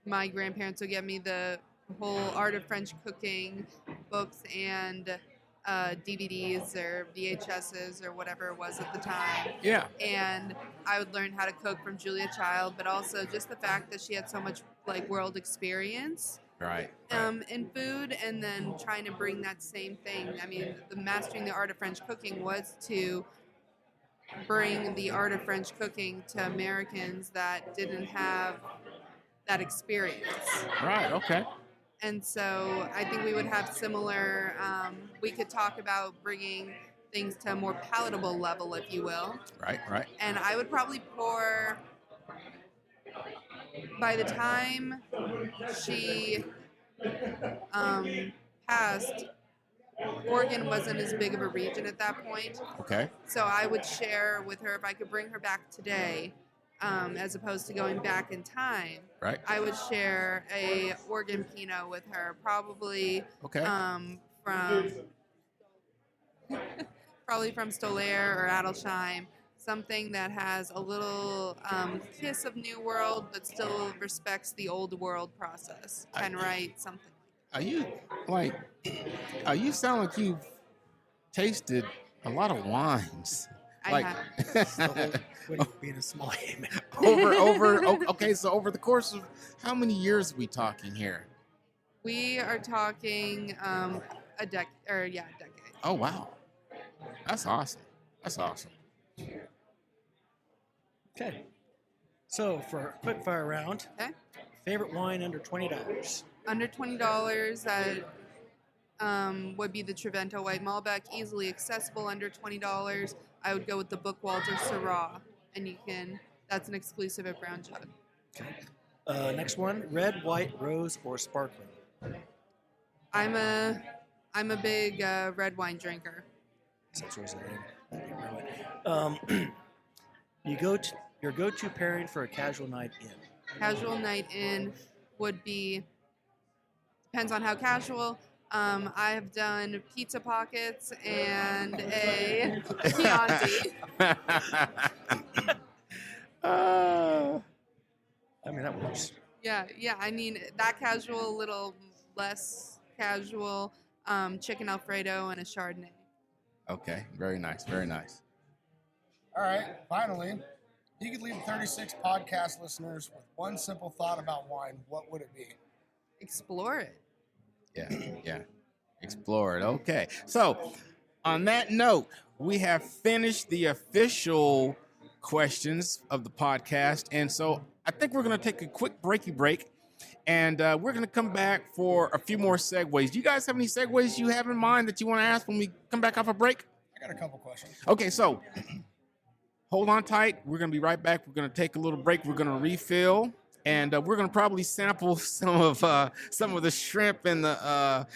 Speaker 5: My grandparents would get me the whole Art of French Cooking books and DVDs or VHSs or whatever it was at the time.
Speaker 2: Yeah.
Speaker 5: And I would learn how to cook from Julia Child, but also just the fact that she had so much like world experience
Speaker 2: Right.
Speaker 5: in food, and then trying to bring that same thing. I mean, the mastering the art of French cooking was to bring the art of French cooking to Americans that didn't have that experience.
Speaker 2: Right. Okay.
Speaker 5: And so I think we would have similar, we could talk about bringing things to a more palatable level, if you will.
Speaker 2: Right. Right.
Speaker 5: And I would probably pour, by the time she passed, Oregon wasn't as big of a region at that point.
Speaker 2: Okay.
Speaker 5: So I would share with her, if I could bring her back today, as opposed to going back in time,
Speaker 2: Right.
Speaker 5: I would share a Oregon Pinot with her, probably
Speaker 2: Okay.
Speaker 5: probably from Stolaire or Adelsheim, something that has a little kiss of New World, but still respects the Old World process. Pen Wright, something.
Speaker 2: Are you you sound like you've tasted a lot of wines?
Speaker 5: I have.
Speaker 3: Being a small man.
Speaker 2: Okay, so over the course of how many years are we talking here?
Speaker 5: We are talking a decade.
Speaker 2: Oh wow, that's awesome. That's awesome.
Speaker 3: Okay. So for a quick fire round,
Speaker 5: Okay.
Speaker 3: favorite wine under $20.
Speaker 5: Under $20, that would be the Trevento White Malbec, easily accessible under $20. I would go with the Bookwalter Syrah, and that's an exclusive at Brown Jug.
Speaker 3: Okay. Next one, red, white, rose, or sparkling.
Speaker 5: I'm a big red wine drinker.
Speaker 3: Your go-to pairing for a casual night in.
Speaker 5: Casual night in would be, depends on how casual. I have done pizza pockets and a Chianti.
Speaker 3: I mean, that works.
Speaker 5: Yeah. I mean, that casual, a little less casual, chicken Alfredo and a Chardonnay.
Speaker 2: Okay, very nice, very nice.
Speaker 4: All right, finally, you could leave 36 podcast listeners with one simple thought about wine. What would it be?
Speaker 5: Explore it.
Speaker 2: Yeah. Explore it. Okay. So, on that note, we have finished the official questions of the podcast. And so I think we're going to take a quick break. And we're going to come back for a few more segues. Do you guys have any segues you have in mind that you want to ask when we come back off a break?
Speaker 4: I got a couple questions.
Speaker 2: Okay, so hold on tight. We're going to be right back. We're going to take a little break. We're going to refill. And we're going to probably sample some of the shrimp and the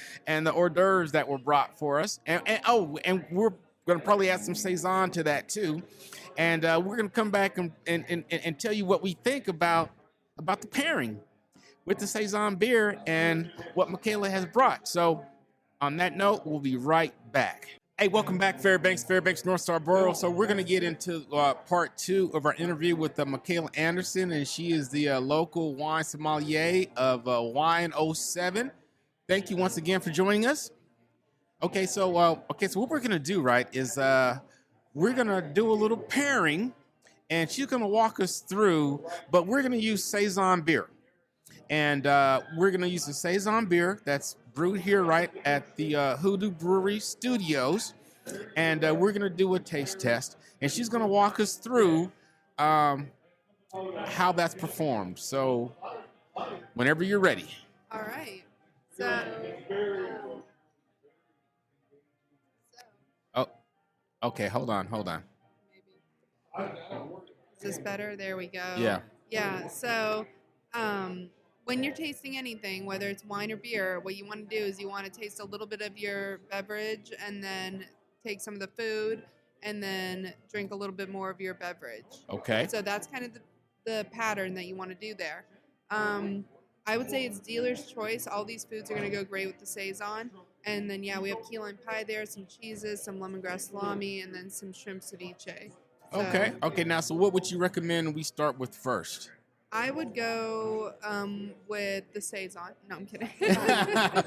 Speaker 2: hors d'oeuvres that were brought for us. And we're going to probably add some saison to that too. And we're going to come back and tell you what we think about the pairing with the saison beer and what Michaella has brought. So on that note, we'll be right back. Hey, welcome back, Fairbanks, North Star Borough. So we're going to get into part 2 of our interview with Michaella Anderson, and she is the local wine sommelier of Wine07. Thank you once again for joining us. Okay, so what we're going to do, right, is we're going to do a little pairing, and she's going to walk us through, but we're going to use saison beer. And we're going to use the saison beer that's brewed here right at the Hoodoo Brewery Studios. And we're going to do a taste test. And she's going to walk us through how that's performed. So whenever you're ready.
Speaker 5: All right. So
Speaker 2: okay. Hold on.
Speaker 5: maybe. Is this better? There we go.
Speaker 2: Yeah.
Speaker 5: Yeah. So when you're tasting anything, whether it's wine or beer, what you want to do is you want to taste a little bit of your beverage and then take some of the food and then drink a little bit more of your beverage.
Speaker 2: Okay.
Speaker 5: So that's kind of the pattern that you want to do there. I would say it's dealer's choice. All these foods are going to go great with the Saison. And then, yeah, we have key lime pie there, some cheeses, some lemongrass salami, and then some shrimp ceviche. So
Speaker 2: Okay. Now, so what would you recommend we start with first?
Speaker 5: I would go with the Saison. No, I'm kidding.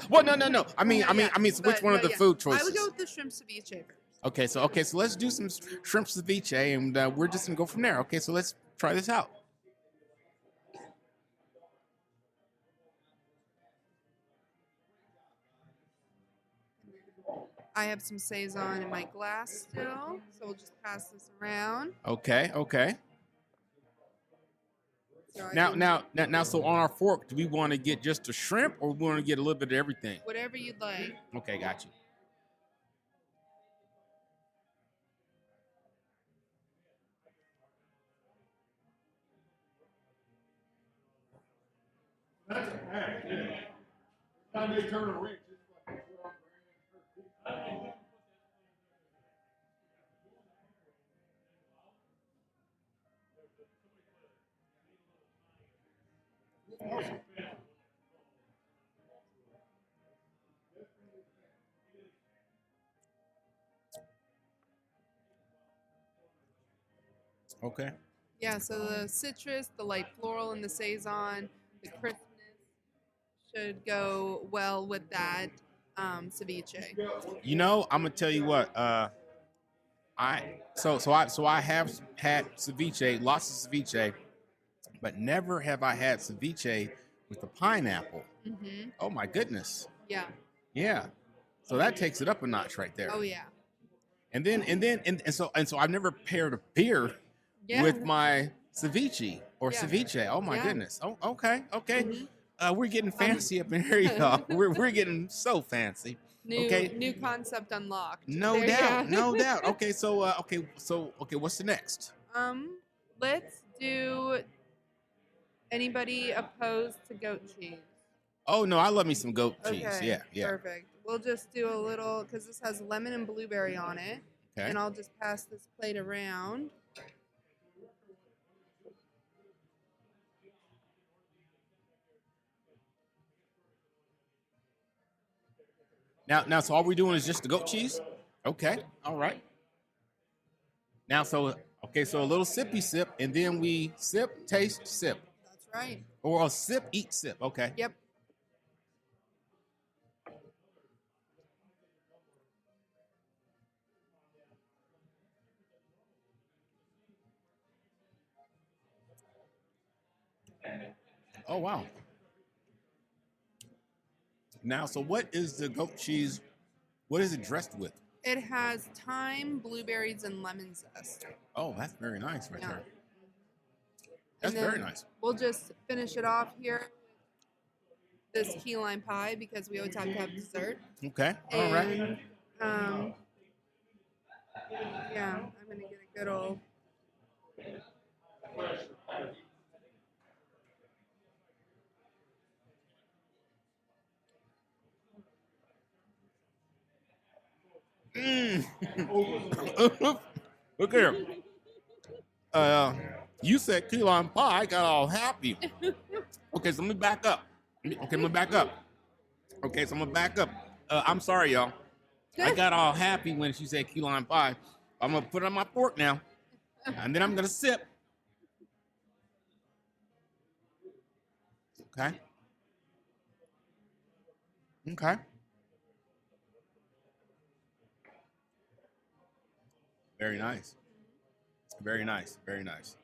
Speaker 2: Well, no. I mean, so which
Speaker 5: But,
Speaker 2: one of the food choices?
Speaker 5: I would go with the shrimp ceviche first.
Speaker 2: Okay, so let's do some shrimp ceviche, and we're just gonna go from there. Okay, so let's try this out.
Speaker 5: I have some Saison in my glass still, so we'll just pass this around.
Speaker 2: Okay.
Speaker 5: So
Speaker 2: Now, so on our fork, do we want to get just the shrimp, or we want to get a little bit of everything?
Speaker 5: whatever you'd like.
Speaker 2: Okay, got you. Okay.
Speaker 5: Yeah, so the citrus, the light floral, and the Saison, the crispness should go well with that ceviche.
Speaker 2: You know, I'm gonna tell you what. I have had ceviche, lots of ceviche, but never have I had ceviche with the pineapple.
Speaker 5: Mm-hmm.
Speaker 2: Oh my goodness.
Speaker 5: Yeah.
Speaker 2: Yeah. So that takes it up a notch right there.
Speaker 5: Oh yeah.
Speaker 2: And so I've never paired a beer
Speaker 5: Yeah.
Speaker 2: with my ceviche or
Speaker 5: Yeah.
Speaker 2: ceviche. Oh my
Speaker 5: Yeah.
Speaker 2: goodness. Oh, okay.
Speaker 5: Mhm.
Speaker 2: We're getting fancy up in here, y'all. We're getting so fancy.
Speaker 5: New concept unlocked.
Speaker 2: No
Speaker 5: There you
Speaker 2: doubt,
Speaker 5: go.
Speaker 2: no doubt. Okay, so what's the next?
Speaker 5: Let's do. Anybody opposed to goat cheese?
Speaker 2: Oh no, I love me some goat cheese.
Speaker 5: Okay,
Speaker 2: Yeah.
Speaker 5: Perfect. We'll just do a little because this has lemon and blueberry on it,
Speaker 2: Okay.
Speaker 5: and I'll just pass this plate around.
Speaker 2: Now, so all we're doing is just the goat cheese? Okay, all right. Now, so a little sippy sip, and then we sip, taste, sip.
Speaker 5: That's right.
Speaker 2: Or a sip, eat, sip. Okay.
Speaker 5: Yep.
Speaker 2: Oh, wow. Now, so what is the goat cheese? What is it dressed with?
Speaker 5: It has thyme, blueberries, and lemon zest.
Speaker 2: Oh, that's very nice right
Speaker 5: Yeah.
Speaker 2: there. That's
Speaker 5: And then
Speaker 2: very nice.
Speaker 5: We'll just finish it off here with this key lime pie because we always have to have dessert.
Speaker 2: Okay, all right.
Speaker 5: And, yeah, I'm gonna get a good old.
Speaker 2: Look here. You said key lime pie. I got all happy. Okay, so let me back up. Okay, so I'm gonna back up. I'm sorry, y'all. I got all happy when she said key lime pie. I'm gonna put it on my fork now, and then I'm gonna sip. Okay. Okay. Very nice. Very nice. Very nice.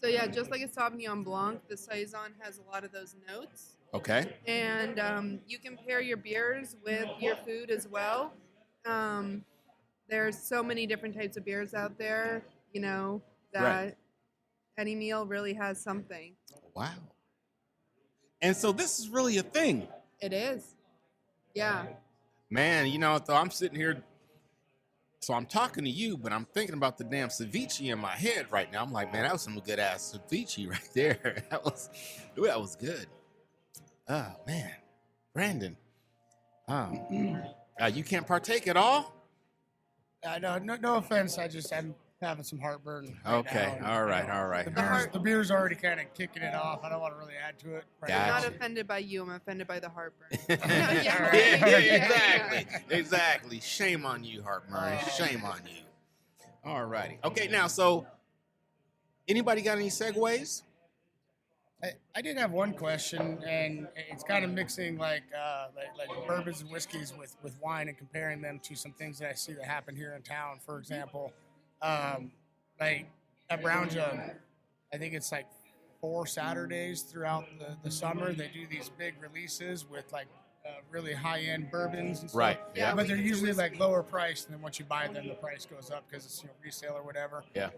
Speaker 5: So yeah, just like a Sauvignon Blanc, the Saison has a lot of those notes.
Speaker 2: Okay.
Speaker 5: And you can pair your beers with your food as well. There's so many different types of beers out there, you know, that
Speaker 2: Right.
Speaker 5: any meal really has something.
Speaker 2: Wow. And so this is really a thing.
Speaker 5: It is. Yeah.
Speaker 2: Man, you know, so I'm sitting here So I'm talking to you, but I'm thinking about the damn ceviche in my head right now. I'm like, man, that was some good ass ceviche right there. That was good. Oh man, Brandon, you can't partake at all.
Speaker 4: No offense. I'm having some heartburn. Right
Speaker 2: Okay,
Speaker 4: now.
Speaker 2: all right.
Speaker 4: The beer's already kind of kicking it off. I don't want to really add to it. Right
Speaker 2: Gotcha.
Speaker 5: I'm
Speaker 4: now.
Speaker 5: not offended by you. I'm offended by the heartburn.
Speaker 2: Exactly. Shame on you, Heart Murray. Shame on you. All righty. Okay, now, so anybody got any segues?
Speaker 4: I did have one question, and it's kind of mixing like bourbons and whiskeys with wine and comparing them to some things that I see that happen here in town. For example, like at Brown Jug, I think it's like 4 Saturdays throughout the summer. They do these big releases with like really high-end bourbons and stuff.
Speaker 2: Right.
Speaker 5: Yeah.
Speaker 4: But they're usually like lower priced, and then once you buy them, the price goes up because it's resale or whatever.
Speaker 2: Yeah.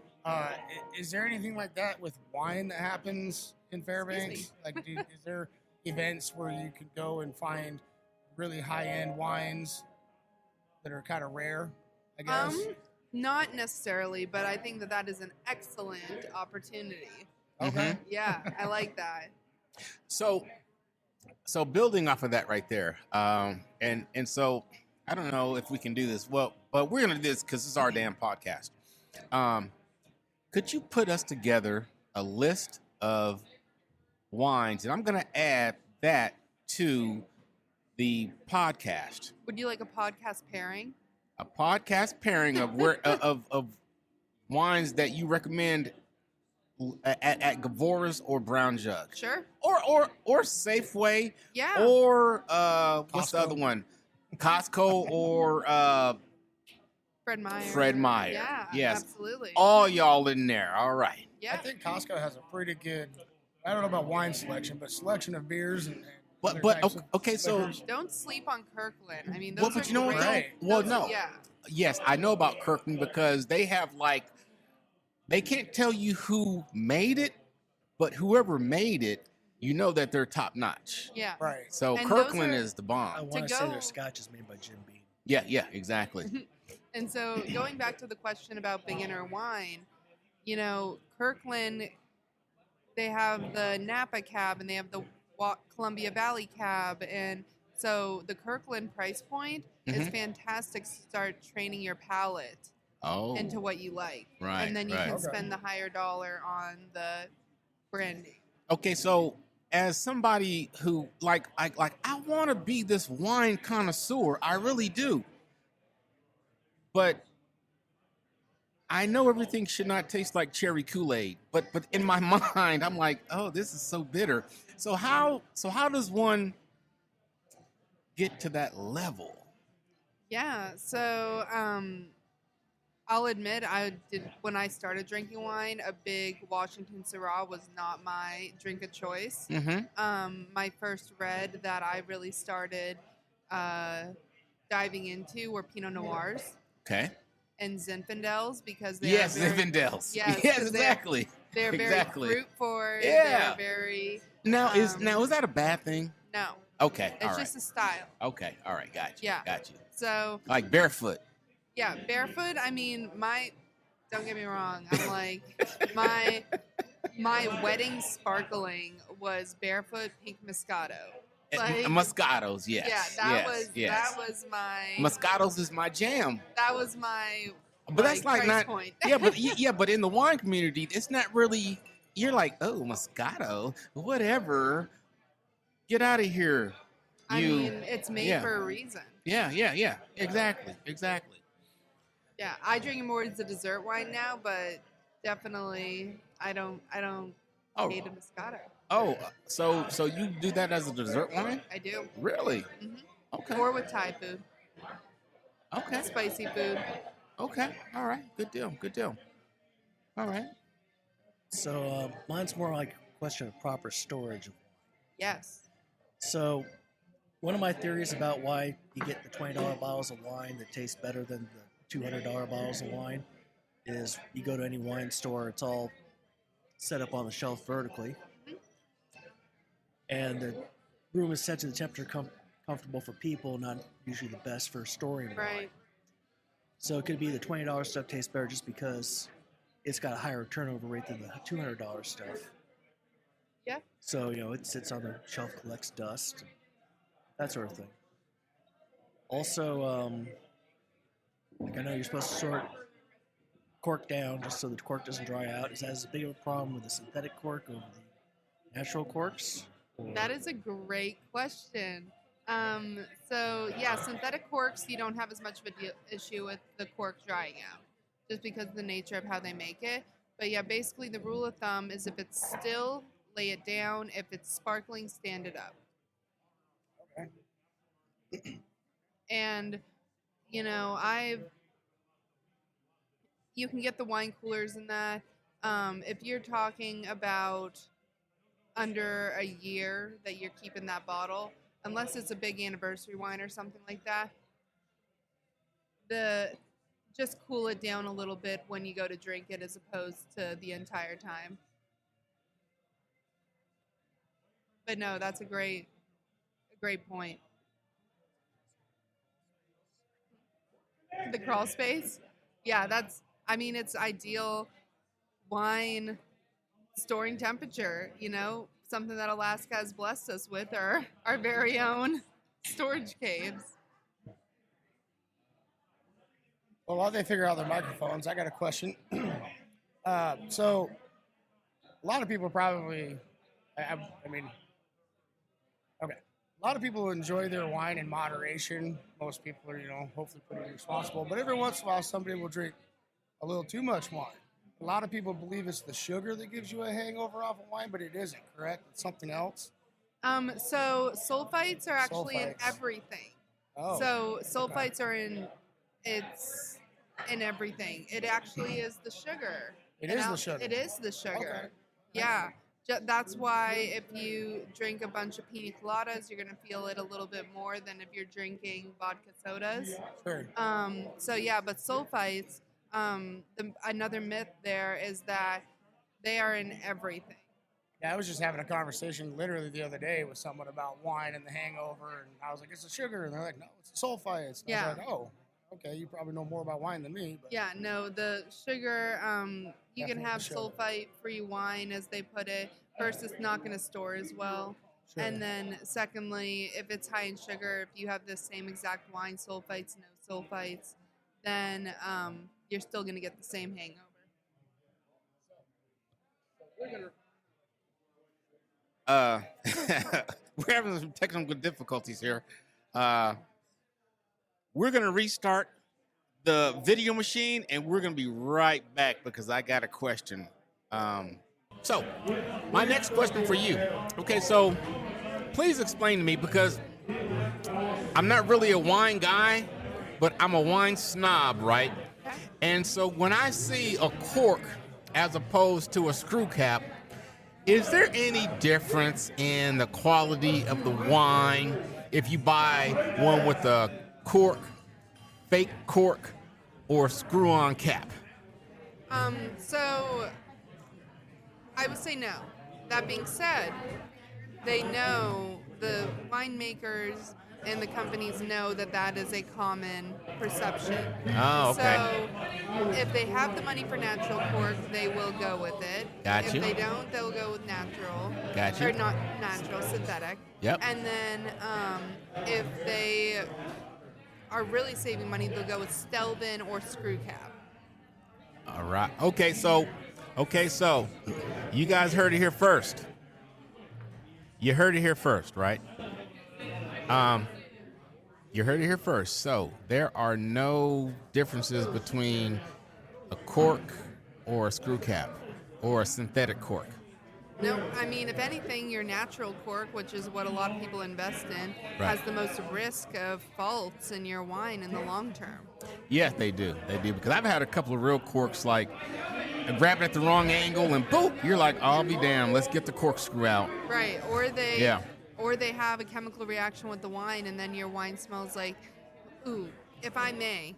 Speaker 4: Is there anything like that with wine that happens in Fairbanks? Like, is there events where you could go and find really high-end wines that are kind of rare, I guess?
Speaker 5: Not necessarily, but I think that is an excellent opportunity.
Speaker 4: Okay.
Speaker 5: Yeah, I like that.
Speaker 2: So building off of that right there, and so I don't know if we can do this. Well, but we're gonna do this because this is our damn podcast. Could you put us together a list of wines, and I'm gonna add that to the podcast.
Speaker 5: Would you like a podcast pairing?
Speaker 2: A podcast pairing of where of wines that you recommend at Gavora's or Brown Jug,
Speaker 5: Sure.
Speaker 2: or Safeway,
Speaker 5: Yeah.
Speaker 2: or what's the
Speaker 4: Costco.
Speaker 2: other one? Costco or
Speaker 5: Fred Meyer.
Speaker 2: Fred Meyer.
Speaker 5: Yeah.
Speaker 2: Yes.
Speaker 5: Absolutely.
Speaker 2: All y'all in there. All right.
Speaker 5: Yeah.
Speaker 4: I think Costco has a pretty good, I don't know about wine selection, but selection of beers and other types of
Speaker 2: okay, so
Speaker 4: liquors.
Speaker 5: Don't sleep on Kirkland. I mean, those
Speaker 2: well, but
Speaker 5: are
Speaker 2: you know what?
Speaker 5: great.
Speaker 4: Right.
Speaker 2: Well,
Speaker 5: Those-
Speaker 2: no.
Speaker 5: Yeah.
Speaker 2: Yes, I know about Kirkland because they have they can't tell you who made it, but whoever made it, you know that they're top notch.
Speaker 5: Yeah.
Speaker 4: Right.
Speaker 2: So
Speaker 5: And those
Speaker 2: Kirkland
Speaker 5: are-
Speaker 2: is the
Speaker 3: I
Speaker 2: bomb.
Speaker 3: want to say
Speaker 5: go-
Speaker 3: their scotch is made by Jim Beam.
Speaker 2: Yeah, exactly.
Speaker 5: And so going back to the question about beginner wine, Kirkland, they have the Napa cab and they have the Columbia Valley cab. And so the Kirkland price point is
Speaker 2: Mhm.
Speaker 5: fantastic to start training your palate
Speaker 2: Oh,
Speaker 5: into what you like.
Speaker 2: right,
Speaker 5: And then you
Speaker 2: right.
Speaker 5: can
Speaker 4: Okay.
Speaker 5: spend the higher dollar on the brandy.
Speaker 2: Okay, so as somebody who I want to be this wine connoisseur, I really do. But I know everything should not taste like cherry Kool-Aid, but in my mind, I'm like, oh, this is so bitter. So how does one get to that level?
Speaker 5: Yeah, so I'll admit when I started drinking wine, a big Washington Syrah was not my drink of choice.
Speaker 2: Mm-hmm.
Speaker 5: My first red that I really started diving into were Pinot Noirs
Speaker 2: Okay.
Speaker 5: and Zinfandels because they
Speaker 2: Yes,
Speaker 5: are very,
Speaker 2: Zinfandels.
Speaker 5: Yes,
Speaker 2: Yes,
Speaker 5: 'cause
Speaker 2: exactly.
Speaker 5: they're very
Speaker 2: Exactly.
Speaker 5: fruit forward.
Speaker 2: Yeah.
Speaker 5: They're very
Speaker 2: Now is
Speaker 5: Um,
Speaker 2: that a bad thing?
Speaker 5: no.
Speaker 2: Okay.
Speaker 5: It's
Speaker 2: All right.
Speaker 5: just a style.
Speaker 2: Okay. All right. Got you.
Speaker 5: Yeah.
Speaker 2: Got you.
Speaker 5: So
Speaker 2: Like barefoot.
Speaker 5: yeah, barefoot. I mean, don't get me wrong. I'm like my wedding sparkling was barefoot pink Moscato. Like,
Speaker 2: Moscatos. Yes.
Speaker 5: yeah, that
Speaker 2: yes.
Speaker 5: was my
Speaker 2: Moscatos is my jam.
Speaker 5: that was my
Speaker 2: But that's like
Speaker 5: price
Speaker 2: not.
Speaker 5: point.
Speaker 2: But in the wine community, it's not really. You're like, oh, Moscato, whatever. Get out of here.
Speaker 5: I mean, it's made
Speaker 2: yeah.
Speaker 5: for a reason.
Speaker 2: Yeah. Exactly.
Speaker 5: Yeah, I drink it more as a dessert wine now, but definitely I don't
Speaker 2: Oh,
Speaker 5: hate a Moscato.
Speaker 2: so you do that as a dessert wine?
Speaker 5: I do.
Speaker 2: Really?
Speaker 5: Mhm.
Speaker 2: Okay.
Speaker 5: Or with Thai food,
Speaker 2: Okay.
Speaker 5: spicy food.
Speaker 2: Okay. All right. Good deal. All right.
Speaker 3: So mine's more like a question of proper storage.
Speaker 5: Yes.
Speaker 3: So one of my theories about why you get the $20 bottles of wine that taste better than the $200 bottles of wine is you go to any wine store, it's all set up on the shelf vertically. And the room is set to the temperature comfortable for people, not usually the best for storing wine.
Speaker 5: Right.
Speaker 3: So it could be the $20 stuff tastes better just because it's got a higher turnover rate than the $200 stuff.
Speaker 5: Yeah.
Speaker 3: So, it sits on the shelf, collects dust, that sort of thing. Also, I know you're supposed to sort cork down just so the cork doesn't dry out. Is that as big of a problem with the synthetic cork over the natural corks?
Speaker 5: That is a great question. Synthetic corks, you don't have as much of an issue with the cork drying out, just because of the nature of how they make it. But yeah, basically the rule of thumb is if it's still, lay it down. If it's sparkling, stand it up.
Speaker 4: Okay.
Speaker 5: And, you can get the wine coolers in that. If you're talking about under a year that you're keeping that bottle, unless it's a big anniversary wine or something like that, just cool it down a little bit when you go to drink it as opposed to the entire time. But no, that's a great point. The crawl space? Yeah, it's ideal wine storing temperature, something that Alaska has blessed us with, our very own storage caves.
Speaker 4: Well, while they figure out their microphones, I got a question. So, a lot of people probably, okay. A lot of people enjoy their wine in moderation. Most people are, hopefully pretty responsible. But every once in a while, somebody will drink a little too much wine. A lot of people believe it's the sugar that gives you a hangover off of wine, but it isn't, correct? It's something else.
Speaker 5: So sulfites are actually in everything.
Speaker 4: Oh.
Speaker 5: So sulfites are in everything. It actually is the sugar.
Speaker 4: It is the sugar.
Speaker 5: It is the sugar.
Speaker 4: Okay.
Speaker 5: Yeah. That's why if you drink a bunch of pina coladas, you're going to feel it a little bit more than if you're drinking vodka sodas.
Speaker 4: Sure.
Speaker 5: But sulfites, another myth there is that they are in everything.
Speaker 4: Yeah, I was just having a conversation literally the other day with someone about wine and the hangover, and I was like, it's the sugar, and they're like, no, it's the sulfites. And I was like, oh, okay, you probably know more about wine than me. But
Speaker 5: yeah, no, the sugar, you can have
Speaker 4: sugar.
Speaker 5: sulfite-free wine, as they put it. First, it's not going to store as well.
Speaker 4: Sure.
Speaker 5: And then secondly, if it's high in sugar, if you have the same exact wine, sulfites, no sulfites, then you're still going to get the same hangover.
Speaker 2: We're having some technical difficulties here. We're going to restart the video machine, and we're going to be right back because I got a question. So, my next question for you. Okay, so please explain to me, because I'm not really a wine guy, but I'm a wine snob, right? And so when I see a cork as opposed to a screw cap, is there any difference in the quality of the wine if you buy one with a cork, fake cork, or screw-on cap?
Speaker 5: So I would say no. That being said, they know, the winemakers and the companies know that is a common perception.
Speaker 2: Oh, okay.
Speaker 5: So if they have the money for natural cork, they will go with it.
Speaker 2: Got you.
Speaker 5: If they don't, they'll go with natural.
Speaker 2: Got you.
Speaker 5: Or not natural, synthetic.
Speaker 2: Yep.
Speaker 5: And then if they are really saving money, they'll go with Stelvin or screw cap.
Speaker 2: All right. Okay, so you guys heard it here first. You heard it here first, right? You heard it here first. So there are no differences between a cork or a screw cap or a synthetic cork.
Speaker 5: No, I mean, if anything, your natural cork, which is what a lot of people invest in, has the most risk of faults in your wine in the long term.
Speaker 2: Yes, they do. They do, because I've had a couple of real corks, like grab it at the wrong angle and boop, you're like, I'll be damned, let's get the corkscrew out.
Speaker 5: Right, or they have a chemical reaction with the wine, and then your wine smells like, ooh, if I may.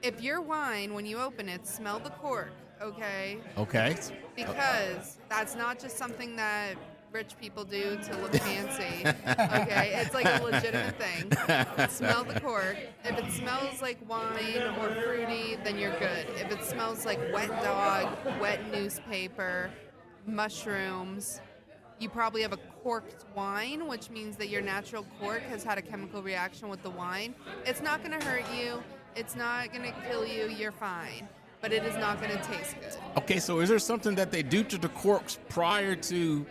Speaker 5: If your wine, when you open it, smell the cork, okay?
Speaker 2: Okay.
Speaker 5: Because that's not just something that rich people do to look fancy. Okay, it's like a legitimate thing. Smell the cork. If it smells like wine or fruity, then you're good. If it smells like wet dog, wet newspaper, mushrooms, you probably have a corked wine, which means that your natural cork has had a chemical reaction with the wine. It's not going to hurt you. It's not going to kill you. You're fine. But it is not going to taste good.
Speaker 2: Okay, so is there something that they do to the corks prior to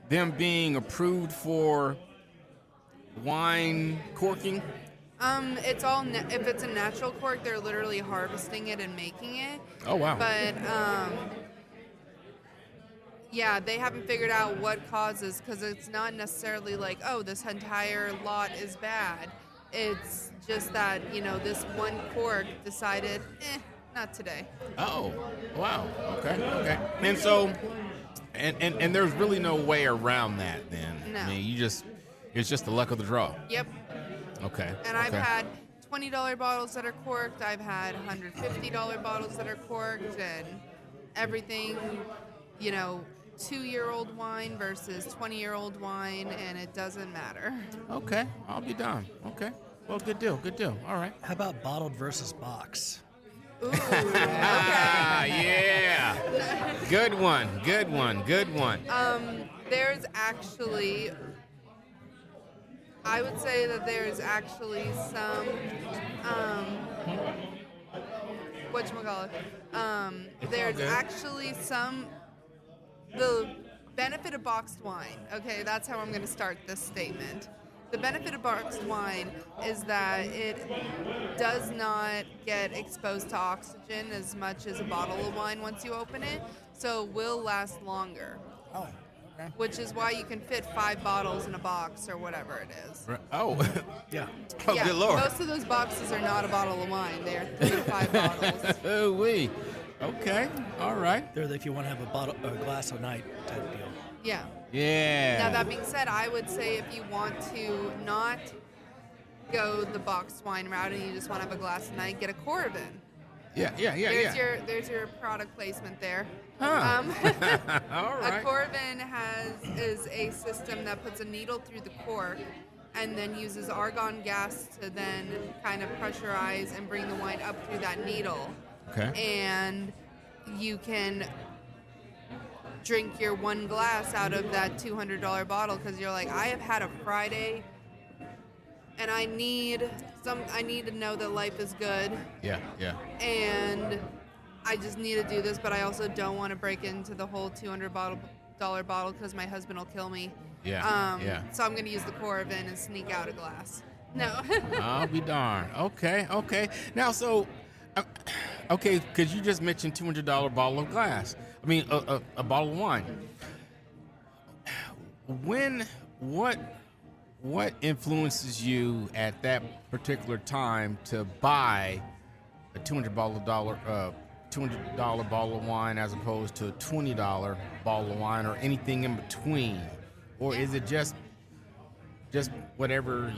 Speaker 2: them being approved for wine corking?
Speaker 5: It's all if it's a natural cork, they're literally harvesting it and making it.
Speaker 2: Oh, wow.
Speaker 5: But yeah, they haven't figured out what causes, because it's not necessarily like, oh, this entire lot is bad. It's just that, this one cork decided, not today.
Speaker 2: Oh, wow. Okay. And so, and there's really no way around that then.
Speaker 5: No.
Speaker 2: I mean, it's just the luck of the draw.
Speaker 5: Yep.
Speaker 2: Okay.
Speaker 5: And I've had $20 bottles that are corked. I've had $150 bottles that are corked, and everything, 2-year-old wine versus 20-year-old wine, and it doesn't matter.
Speaker 2: Okay. I'll be done. Okay. Well, good deal. All right.
Speaker 3: How about bottled versus box?
Speaker 5: Ooh, okay.
Speaker 2: Yeah. Good one.
Speaker 5: There's actually, I would say that there's actually some, whatchamacallit, there's actually some, the benefit of boxed wine, okay, that's how I'm going to start this statement. The benefit of boxed wine is that it does not get exposed to oxygen as much as a bottle of wine once you open it, so it will last longer.
Speaker 4: Oh, okay.
Speaker 5: Which is why you can fit 5 bottles in a box or whatever it is.
Speaker 2: Oh.
Speaker 3: Yeah.
Speaker 2: Oh,
Speaker 5: Yeah,
Speaker 2: good Lord.
Speaker 5: most of those boxes are not a bottle of wine. They are 3 to 5 bottles.
Speaker 2: Oh, wee. Okay. All right.
Speaker 3: They're if you want to have a glass a night type deal.
Speaker 5: Yeah.
Speaker 2: Yeah.
Speaker 5: Now, that being said, I would say if you want to not go the boxed wine route and you just want to have a glass a night, get a Coravin.
Speaker 2: Yeah.
Speaker 5: There's your product placement there.
Speaker 2: Huh. All right.
Speaker 5: A Coravin is a system that puts a needle through the cork and then uses argon gas to then kind of pressurize and bring the wine up through that needle.
Speaker 2: Okay.
Speaker 5: And you can drink your one glass out of that $200 bottle because you're like, I have had a Friday and I need to know that life is good.
Speaker 2: Yeah.
Speaker 5: And I just need to do this, but I also don't want to break into the whole $200 bottle because my husband will kill me.
Speaker 2: Yeah.
Speaker 5: So I'm going to use the Coravin and sneak out a glass. No.
Speaker 2: I'll be darned. Okay. Now, so, okay, because you just mentioned $200 bottle of glass. I mean, a bottle of wine. What influences you at that particular time to buy a $200 bottle of wine as opposed to a $20 bottle of wine or anything in between? Or is it just whatever,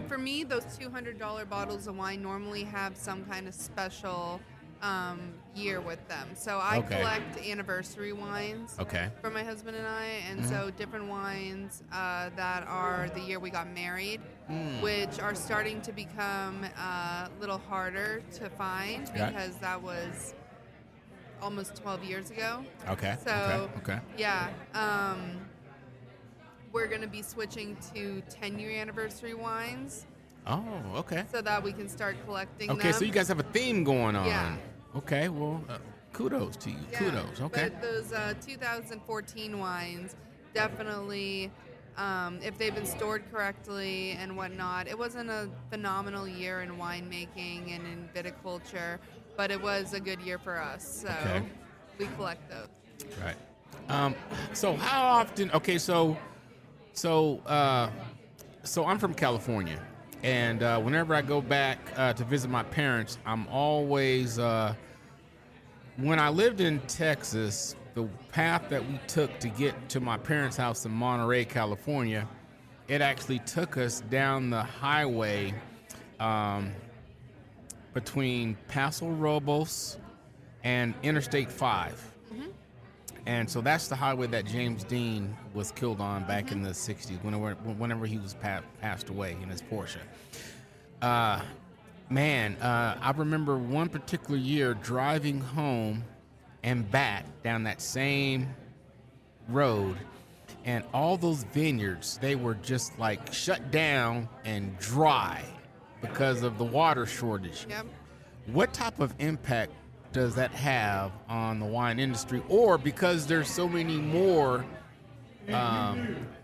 Speaker 5: For me, those $200 bottles of wine normally have some kind of special year with them. So I collect anniversary wines for my husband and I, and so different wines that are the year we got married, which are starting to become a little harder to find because that was almost 12 years ago. So yeah, we're going to be switching to 10-year anniversary wines.
Speaker 2: Oh, okay.
Speaker 5: So that we can start collecting them.
Speaker 2: Okay, so you guys have a theme going on.
Speaker 5: Yeah.
Speaker 2: Okay, well, kudos to you.
Speaker 5: Yeah,
Speaker 2: Kudos, okay.
Speaker 5: But those 2014 wines, definitely, if they've been stored correctly and whatnot, it wasn't a phenomenal year in winemaking and in viticulture, but it was a good year for us. So we collect those.
Speaker 2: Right. So how often? Okay, so I'm from California, and whenever I go back to visit my parents, I'm always when I lived in Texas, the path that we took to get to my parents' house in Monterey, California, it actually took us down the highway between Paso Robles and Interstate 5. And so that's the highway that James Dean was killed on back in the 60s, whenever he was passed away in his Porsche. I remember one particular year driving home and back down that same road, and all those vineyards, they were just like shut down and dry because of the water shortage.
Speaker 5: Yep.
Speaker 2: What type of impact does that have on the wine industry? Or because there's so many more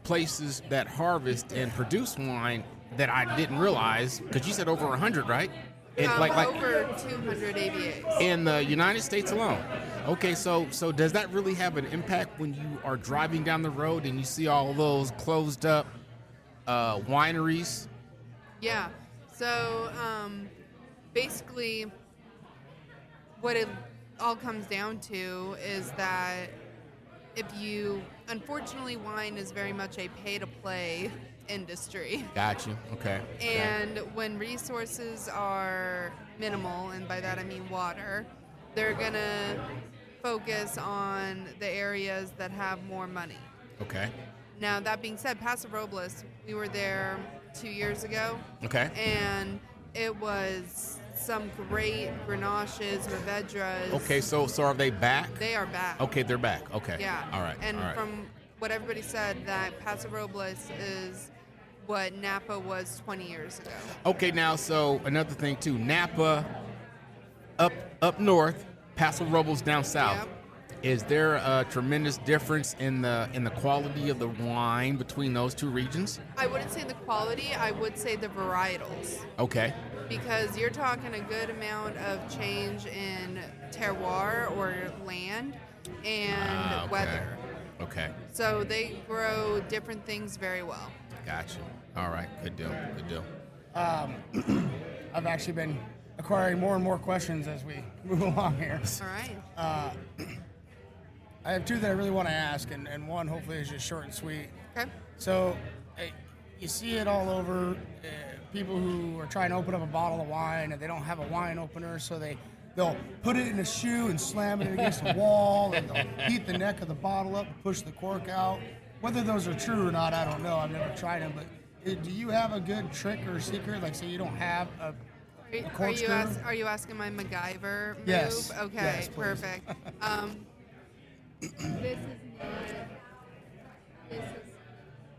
Speaker 2: places that harvest and produce wine that I didn't realize, because you said over 100, right?
Speaker 5: Over 200 AVAs.
Speaker 2: In the United States alone. Okay, so does that really have an impact when you are driving down the road and you see all those closed up wineries?
Speaker 5: Yeah. So basically, what it all comes down to is that unfortunately, wine is very much a pay-to-play industry.
Speaker 2: Got you. Okay.
Speaker 5: And when resources are minimal, and by that I mean water, they're going to focus on the areas that have more money.
Speaker 2: Okay.
Speaker 5: Now, that being said, Paso Robles, we were there 2 years ago.
Speaker 2: Okay.
Speaker 5: And it was some great Grenaches, Mourvedras.
Speaker 2: Okay, so are they back?
Speaker 5: They are back.
Speaker 2: Okay, they're back. Okay.
Speaker 5: Yeah.
Speaker 2: All right.
Speaker 5: And
Speaker 2: all right.
Speaker 5: from what everybody said, that Paso Robles is what Napa was 20 years ago.
Speaker 2: Okay, now, so another thing too, Napa up north, Paso Robles down south.
Speaker 5: Yep.
Speaker 2: Is there a tremendous difference in the quality of the wine between those two regions?
Speaker 5: I wouldn't say the quality, I would say the varietals.
Speaker 2: Okay.
Speaker 5: Because you're talking a good amount of change in terroir or land and weather.
Speaker 2: Okay.
Speaker 5: So they grow different things very well.
Speaker 2: Gotcha. All right. Good deal. Good deal.
Speaker 4: I've actually been acquiring more and more questions as we move along here.
Speaker 5: All right.
Speaker 4: I have two that I really want to ask, and one hopefully is just short and sweet.
Speaker 5: Okay.
Speaker 4: So, you see it all over. People who are trying to open up a bottle of wine and they don't have a wine opener, so they'll put it in a shoe and slam it against the wall, and they'll heat the neck of the bottle up and push the cork out. Whether those are true or not, I don't know. I've never tried them, but do you have a good trick or secret? Like, say you don't have a corkscrew?
Speaker 5: Are you asking my MacGyver move?
Speaker 4: Yes.
Speaker 5: Okay,
Speaker 4: Yes, please.
Speaker 5: perfect.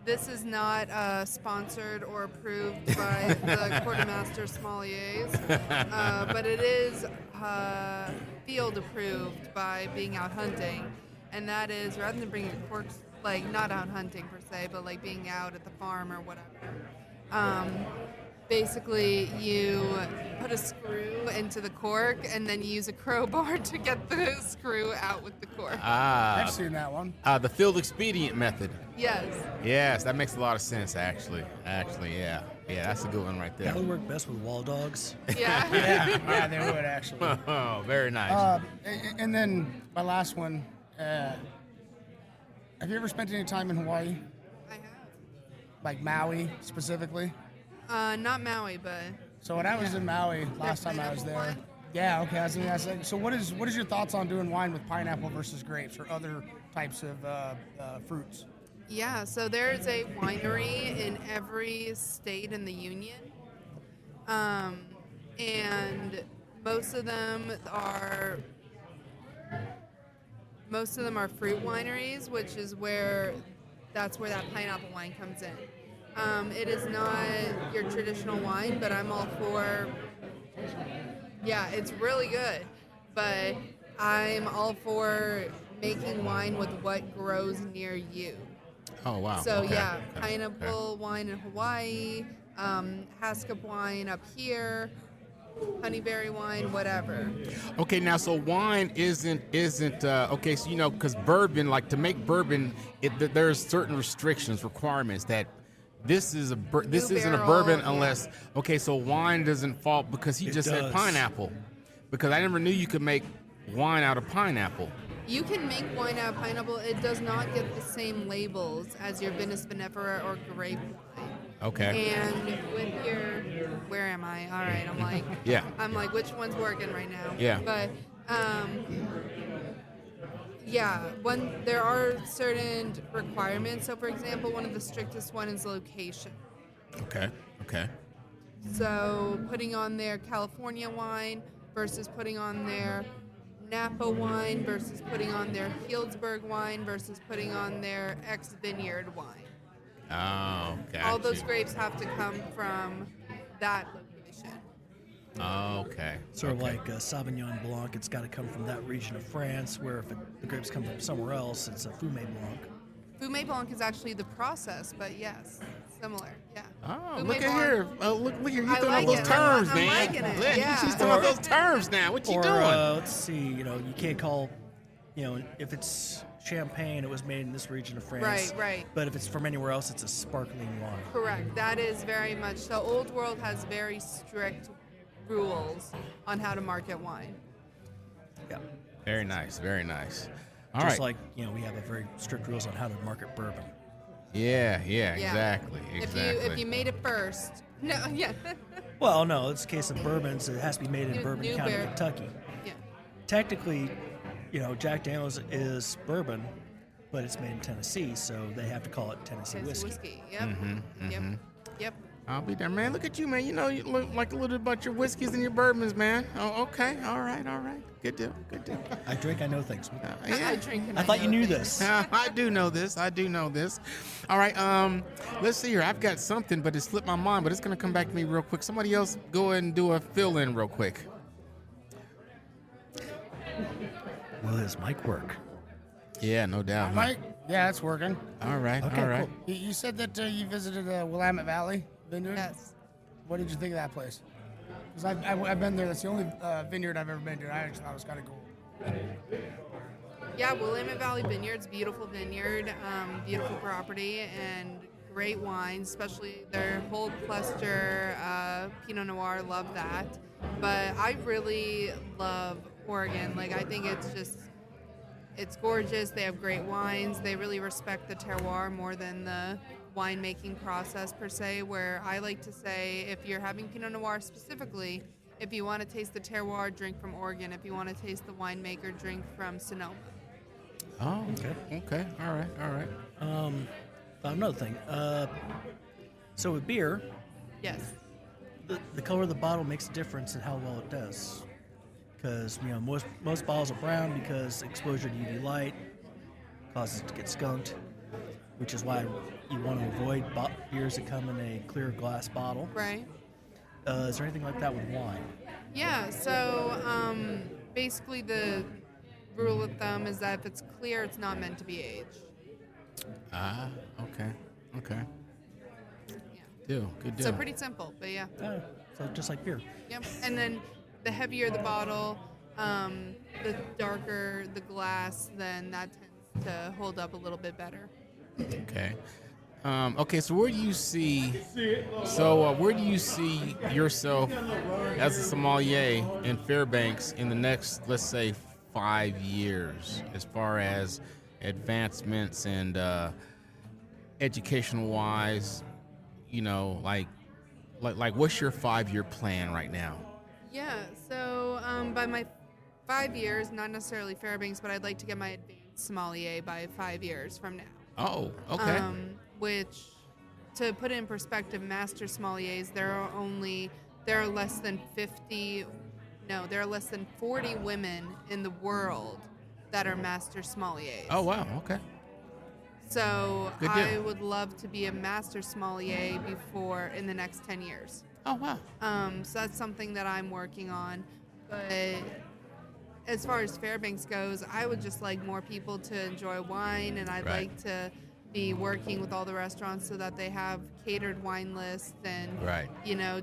Speaker 5: This is not sponsored or approved by the Quartermaster Sommeliers, but it is field approved by being out hunting, and that is rather than bringing corks, like not out hunting per se, but like being out at the farm or whatever. Basically, you put a screw into the cork, and then you use a crowbar to get the screw out with the cork.
Speaker 4: I've seen that one.
Speaker 2: The field expedient method.
Speaker 5: Yes.
Speaker 2: Yes, that makes a lot of sense, actually. Yeah. Yeah, that's a good one right
Speaker 3: That
Speaker 2: there.
Speaker 3: would work best with wall dogs.
Speaker 5: Yeah.
Speaker 4: Yeah, they would actually.
Speaker 2: Oh, very nice.
Speaker 4: And then my last one. Have you ever spent any time in Hawaii?
Speaker 5: I have.
Speaker 4: Like Maui specifically?
Speaker 5: Not Maui, but
Speaker 4: So when I was in Maui last time I was
Speaker 5: pineapple
Speaker 4: there.
Speaker 5: wine?
Speaker 4: Yeah, okay. I was gonna ask, so what is your thoughts on doing wine with pineapple versus grapes or other types of fruits?
Speaker 5: yeah. So there's a winery in every state in the union, and most of them are fruit wineries, which is that's where that pineapple wine comes in. It is not your traditional wine, but I'm all for. Yeah, it's really good, but I'm all for making wine with what grows near you.
Speaker 2: Oh, wow.
Speaker 5: So
Speaker 2: Okay.
Speaker 5: yeah,
Speaker 2: Okay.
Speaker 5: pineapple wine in Hawaii, Haskell wine up here, honeyberry wine, whatever.
Speaker 2: Okay, now so wine isn't okay. So because bourbon, like to make bourbon, there's certain requirements that this isn't a
Speaker 5: barrel,
Speaker 2: bourbon
Speaker 5: yeah.
Speaker 2: unless so wine doesn't fall because he just said
Speaker 3: does.
Speaker 2: pineapple, because I never knew you could make wine out of pineapple.
Speaker 5: You can make wine out of pineapple. It does not get the same labels as your Vinus vinifera or grape wine.
Speaker 2: Okay.
Speaker 5: And with your, where am I? All right, I'm like,
Speaker 2: Yeah.
Speaker 5: I'm like, which one's working right now?
Speaker 2: Yeah.
Speaker 5: But Yeah, there are certain requirements. So, for example, one of the strictest one is location.
Speaker 2: Okay. Okay.
Speaker 5: So, putting on their California wine versus putting on their Napa wine versus putting on their Healdsburg wine versus putting on their ex vineyard wine.
Speaker 2: Oh, gotcha.
Speaker 5: All those grapes have to come from that location.
Speaker 2: Okay.
Speaker 3: Sort of like Sauvignon Blanc, it's got to come from that region of France, where if the grapes come from somewhere else, it's a Fumé Blanc.
Speaker 5: Fumé Blanc is actually the process, but yes, similar. Yeah.
Speaker 2: Oh,
Speaker 5: Fumé
Speaker 2: look at
Speaker 5: Blanc-
Speaker 2: here. Look here. You're
Speaker 5: I
Speaker 2: throwing
Speaker 5: like
Speaker 2: out those
Speaker 5: it.
Speaker 2: terms,
Speaker 5: I'm
Speaker 2: man.
Speaker 5: liking it,
Speaker 2: Look,
Speaker 5: yeah.
Speaker 2: She's throwing out those terms now. What you
Speaker 3: Or,
Speaker 2: doing?
Speaker 3: let's see, you can't call, if it's champagne, it was made in this region of France.
Speaker 5: Right.
Speaker 3: But if it's from anywhere else, it's a sparkling wine.
Speaker 5: Correct. That is very much. So Old World has very strict rules on how to market wine.
Speaker 3: Yeah.
Speaker 2: Very nice. Very nice. All
Speaker 3: Just
Speaker 2: right.
Speaker 3: like, we have a very strict rules on how to market bourbon.
Speaker 2: Yeah. Exactly.
Speaker 5: If you made it first. No, yeah.
Speaker 3: Well, no, it's a case of bourbons. It has to be made in
Speaker 5: New-
Speaker 3: Bourbon County,
Speaker 5: Newberry.
Speaker 3: Kentucky.
Speaker 5: Yeah.
Speaker 3: Technically, Jack Daniels is bourbon, but it's made in Tennessee, so they have to call it Tennessee whiskey.
Speaker 5: Yep. Yep.
Speaker 2: I'll be there, man. Look at you, man. You look like a little bit about your whiskeys and your bourbons, man. Oh, okay. All right. Good deal.
Speaker 3: I drink, I know things.
Speaker 5: I drink. And
Speaker 3: I thought you
Speaker 5: know
Speaker 3: knew
Speaker 5: things.
Speaker 3: this.
Speaker 2: I do know this. All right. Let's see here. I've got something, but it slipped my mind. But it's gonna come back to me real quick. Somebody else, go ahead and do a fill in real quick.
Speaker 3: Will his mic work?
Speaker 2: Yeah, no doubt.
Speaker 4: Mike? Yeah, it's working.
Speaker 2: All right.
Speaker 3: Okay,
Speaker 2: all right.
Speaker 3: cool.
Speaker 4: You said that you visited Willamette Valley Vineyard.
Speaker 5: Yes.
Speaker 4: What did you think of that place? Because I've been there. That's the only vineyard I've ever been to. I actually thought it was kind of cool.
Speaker 5: Yeah, Willamette Valley Vineyards, beautiful vineyard, beautiful property, and great wines, especially their whole cluster Pinot Noir. Love that. But I really love Oregon. Like, I think it's gorgeous. They have great wines. They really respect the terroir more than the winemaking process per se, where I like to say, if you're having Pinot Noir specifically, if you want to taste the terroir, drink from Oregon. If you want to taste the winemaker, drink from Sonoma.
Speaker 2: Oh, okay. All right.
Speaker 3: Another thing. So with beer,
Speaker 5: Yes.
Speaker 3: the color of the bottle makes a difference in how well it does. Because most bottles are brown because exposure to UV light causes it to get skunked, which is why you want to avoid beers that come in a clear glass bottle.
Speaker 5: Right.
Speaker 3: Is there anything like that with wine?
Speaker 5: Yeah, so basically the rule of thumb is that if it's clear, it's not meant to be aged.
Speaker 2: Okay.
Speaker 5: Yeah.
Speaker 2: Good deal.
Speaker 5: So pretty simple, but yeah.
Speaker 3: So just like beer.
Speaker 5: Yep. And then the heavier the bottle, the darker the glass, then that tends to hold up a little bit better.
Speaker 2: Okay. Okay, so where do you see yourself as a sommelier in Fairbanks in the next, let's say, 5 years, as far as advancements and educational wise? Like what's your 5-year plan right now?
Speaker 5: Yeah, so by my 5 years, not necessarily Fairbanks, but I'd like to get my advanced sommelier by 5 years from now.
Speaker 2: Oh, okay.
Speaker 5: Which, to put it in perspective, master sommeliers, there are less than 40 women in the world that are master sommeliers.
Speaker 2: Oh, wow. Okay.
Speaker 5: So
Speaker 2: Good deal.
Speaker 5: I would love to be a master sommelier in the next 10 years.
Speaker 2: Oh, wow.
Speaker 5: So that's something that I'm working on. But as far as Fairbanks goes, I would just like more people to enjoy wine, and I'd
Speaker 2: Right.
Speaker 5: like to be working with all the restaurants so that they have catered wine lists and,
Speaker 2: Right.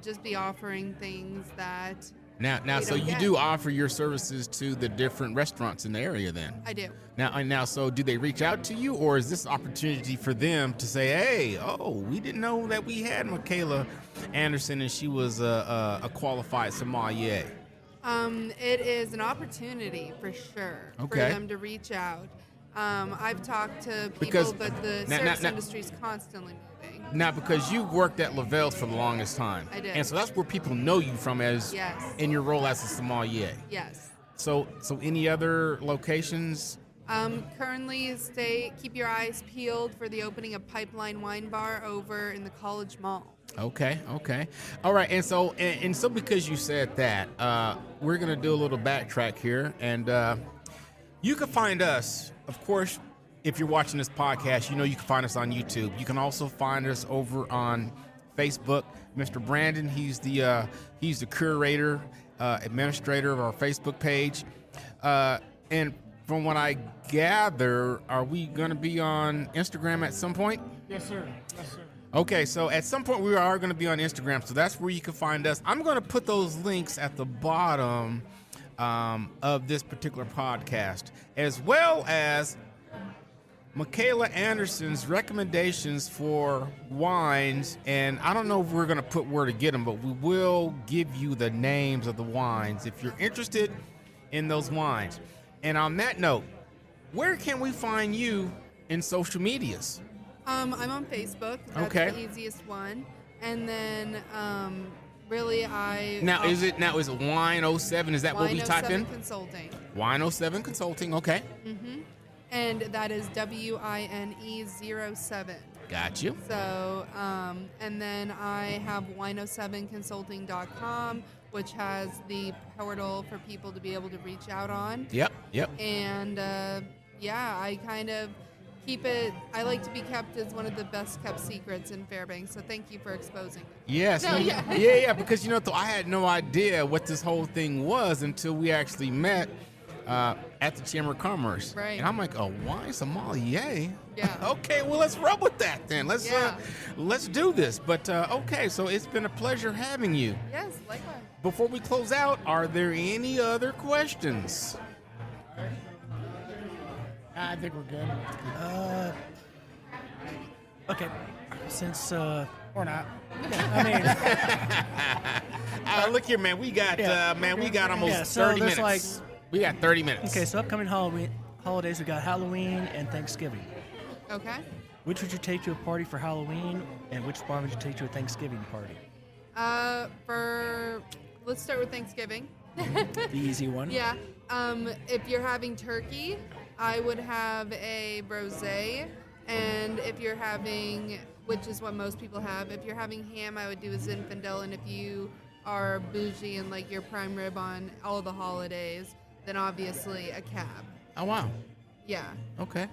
Speaker 5: Just be offering things that
Speaker 2: Now,
Speaker 5: we
Speaker 2: so
Speaker 5: don't
Speaker 2: you
Speaker 5: get.
Speaker 2: do offer your services to the different restaurants in the area then?
Speaker 5: I do.
Speaker 2: Now, so do they reach out to you, or is this opportunity for them to say, hey, we didn't know that we had Michaella Anderson and she was a qualified sommelier?
Speaker 5: It is an opportunity for sure for
Speaker 2: Okay.
Speaker 5: them to reach out. I've talked to people,
Speaker 2: Because-
Speaker 5: but the
Speaker 2: now-
Speaker 5: service
Speaker 2: now-
Speaker 5: industry is constantly moving.
Speaker 2: Now, because you worked at Lavelle's for the longest time.
Speaker 5: I did.
Speaker 2: And so that's where people know you from as
Speaker 5: Yes.
Speaker 2: in your role as a sommelier.
Speaker 5: Yes.
Speaker 2: So any other locations
Speaker 5: Currently, keep your eyes peeled for the opening of Pipeline Wine Bar over in the College Mall.
Speaker 2: Okay. All right. And so because you said that, we're going to do a little backtrack here. And you can find us, of course, if you're watching this podcast, you can find us on YouTube. You can also find us over on Facebook. Mr. Brandon, he's the curator, administrator of our Facebook page. And from what I gather, are we going to be on Instagram at some point?
Speaker 4: Yes, sir.
Speaker 2: Okay, so at some point we are going to be on Instagram, so that's where you can find us. I'm going to put those links at the bottom of this particular podcast, as well as Michaella Anderson's recommendations for wines. And I don't know if we're going to put where to get them, but we will give you the names of the wines if you're interested in those wines. And on that note, where can we find you in social medias?
Speaker 5: I'm on Facebook. That's the easiest one. And then, really,
Speaker 2: is it Wine07? Is that what we typed in?
Speaker 5: Wine07 Consulting.
Speaker 2: Wine07 Consulting. Okay.
Speaker 5: Mm-hmm. And that is WINE07.
Speaker 2: Got you.
Speaker 5: So, and then I have wine07consulting.com, which has the portal for people to be able to reach out on.
Speaker 2: Yep.
Speaker 5: And I kind of keep it. I like to be kept as one of the best kept secrets in Fairbanks. So thank you for exposing it.
Speaker 2: Yes. Yeah. Because I had no idea what this whole thing was until we actually met at the Chamber of Commerce.
Speaker 5: Right.
Speaker 2: And I'm like, a wine sommelier?
Speaker 5: Yeah.
Speaker 2: Okay. Well, let's rub with that then. Let's do this. But okay. So it's been a pleasure having you.
Speaker 5: Yes. Likewise.
Speaker 2: Before we close out, are there any other questions?
Speaker 4: I think we're good.
Speaker 3: Okay. Since
Speaker 4: Or not.
Speaker 3: I mean,
Speaker 2: Look here, man. We got almost 30 minutes. We got 30 minutes.
Speaker 3: Okay, so upcoming holidays, we got Halloween and Thanksgiving.
Speaker 5: Okay.
Speaker 3: Which would you take to a party for Halloween, and which bar would you take to a Thanksgiving party?
Speaker 5: Let's start with Thanksgiving.
Speaker 3: The easy one.
Speaker 5: Yeah. If you're having turkey, I would have a rosé, and if you're having, which is what most people have, if you're having ham, I would do a Zinfandel, and if you are bougie and like your prime rib on all the holidays, then obviously a cab.
Speaker 2: Oh, wow.
Speaker 5: Yeah.
Speaker 2: Okay.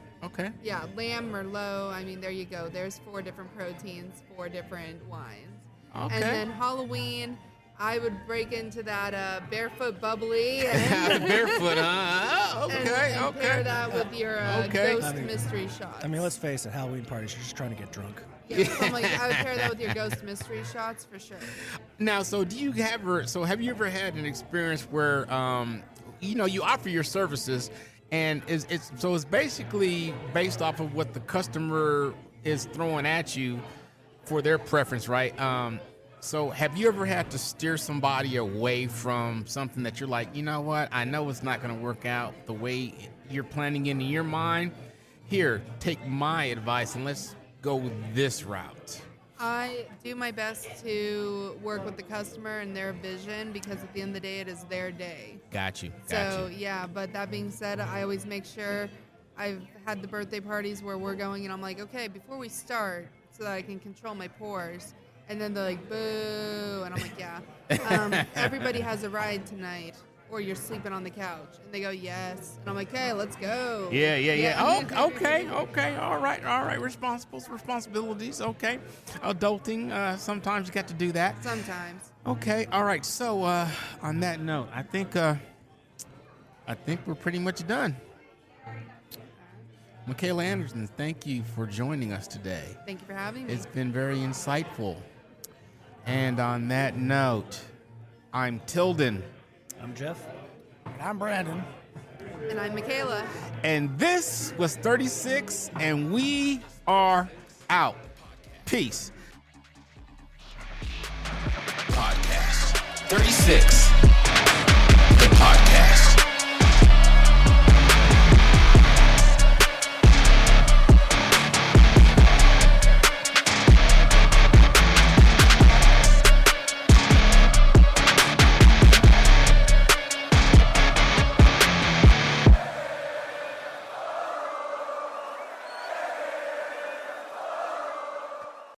Speaker 5: Yeah, lamb, merlot. I mean, there you go. There's 4 different proteins, 4 different wines.
Speaker 2: Okay.
Speaker 5: And then Halloween, I would break into that barefoot bubbly. And
Speaker 2: Barefoot, huh? Okay.
Speaker 5: and pair that with your ghost mystery shots.
Speaker 3: I mean, let's face it, Halloween parties, you're just trying to get drunk.
Speaker 5: Yeah, so I would pair that with your ghost mystery shots for sure.
Speaker 2: Now, have you ever had an experience where, you offer your services, and it's basically based off of what the customer is throwing at you for their preference, right? So have you ever had to steer somebody away from something that you're like, you know what, I know it's not going to work out the way you're planning in your mind. Here, take my advice and let's go with this route.
Speaker 5: I do my best to work with the customer and their vision, because at the end of the day, it is their day.
Speaker 2: Got you.
Speaker 5: Yeah, but that being said, I always make sure, I've had the birthday parties where we're going and I'm like, okay, before we start, so that I can control my pores. And then they're like, boo. And I'm like, yeah. Everybody has a ride tonight, or you're sleeping on the couch. And they go, yes. And I'm like, okay, let's go.
Speaker 2: Yeah. Oh, okay. All right. Responsibilities. Okay. Adulting. Sometimes you got to do that.
Speaker 5: Sometimes.
Speaker 2: Okay. All right. So on that note, I think we're pretty much done. Michaella Anderson, thank you for joining us today.
Speaker 5: Thank you for having me.
Speaker 2: It's been very insightful. And on that note, I'm Tilden.
Speaker 3: I'm Jeff.
Speaker 4: And I'm Brandon.
Speaker 5: And I'm Michaela.
Speaker 2: And this was 36, and we are out. Peace.
Speaker 1: Podcast 36.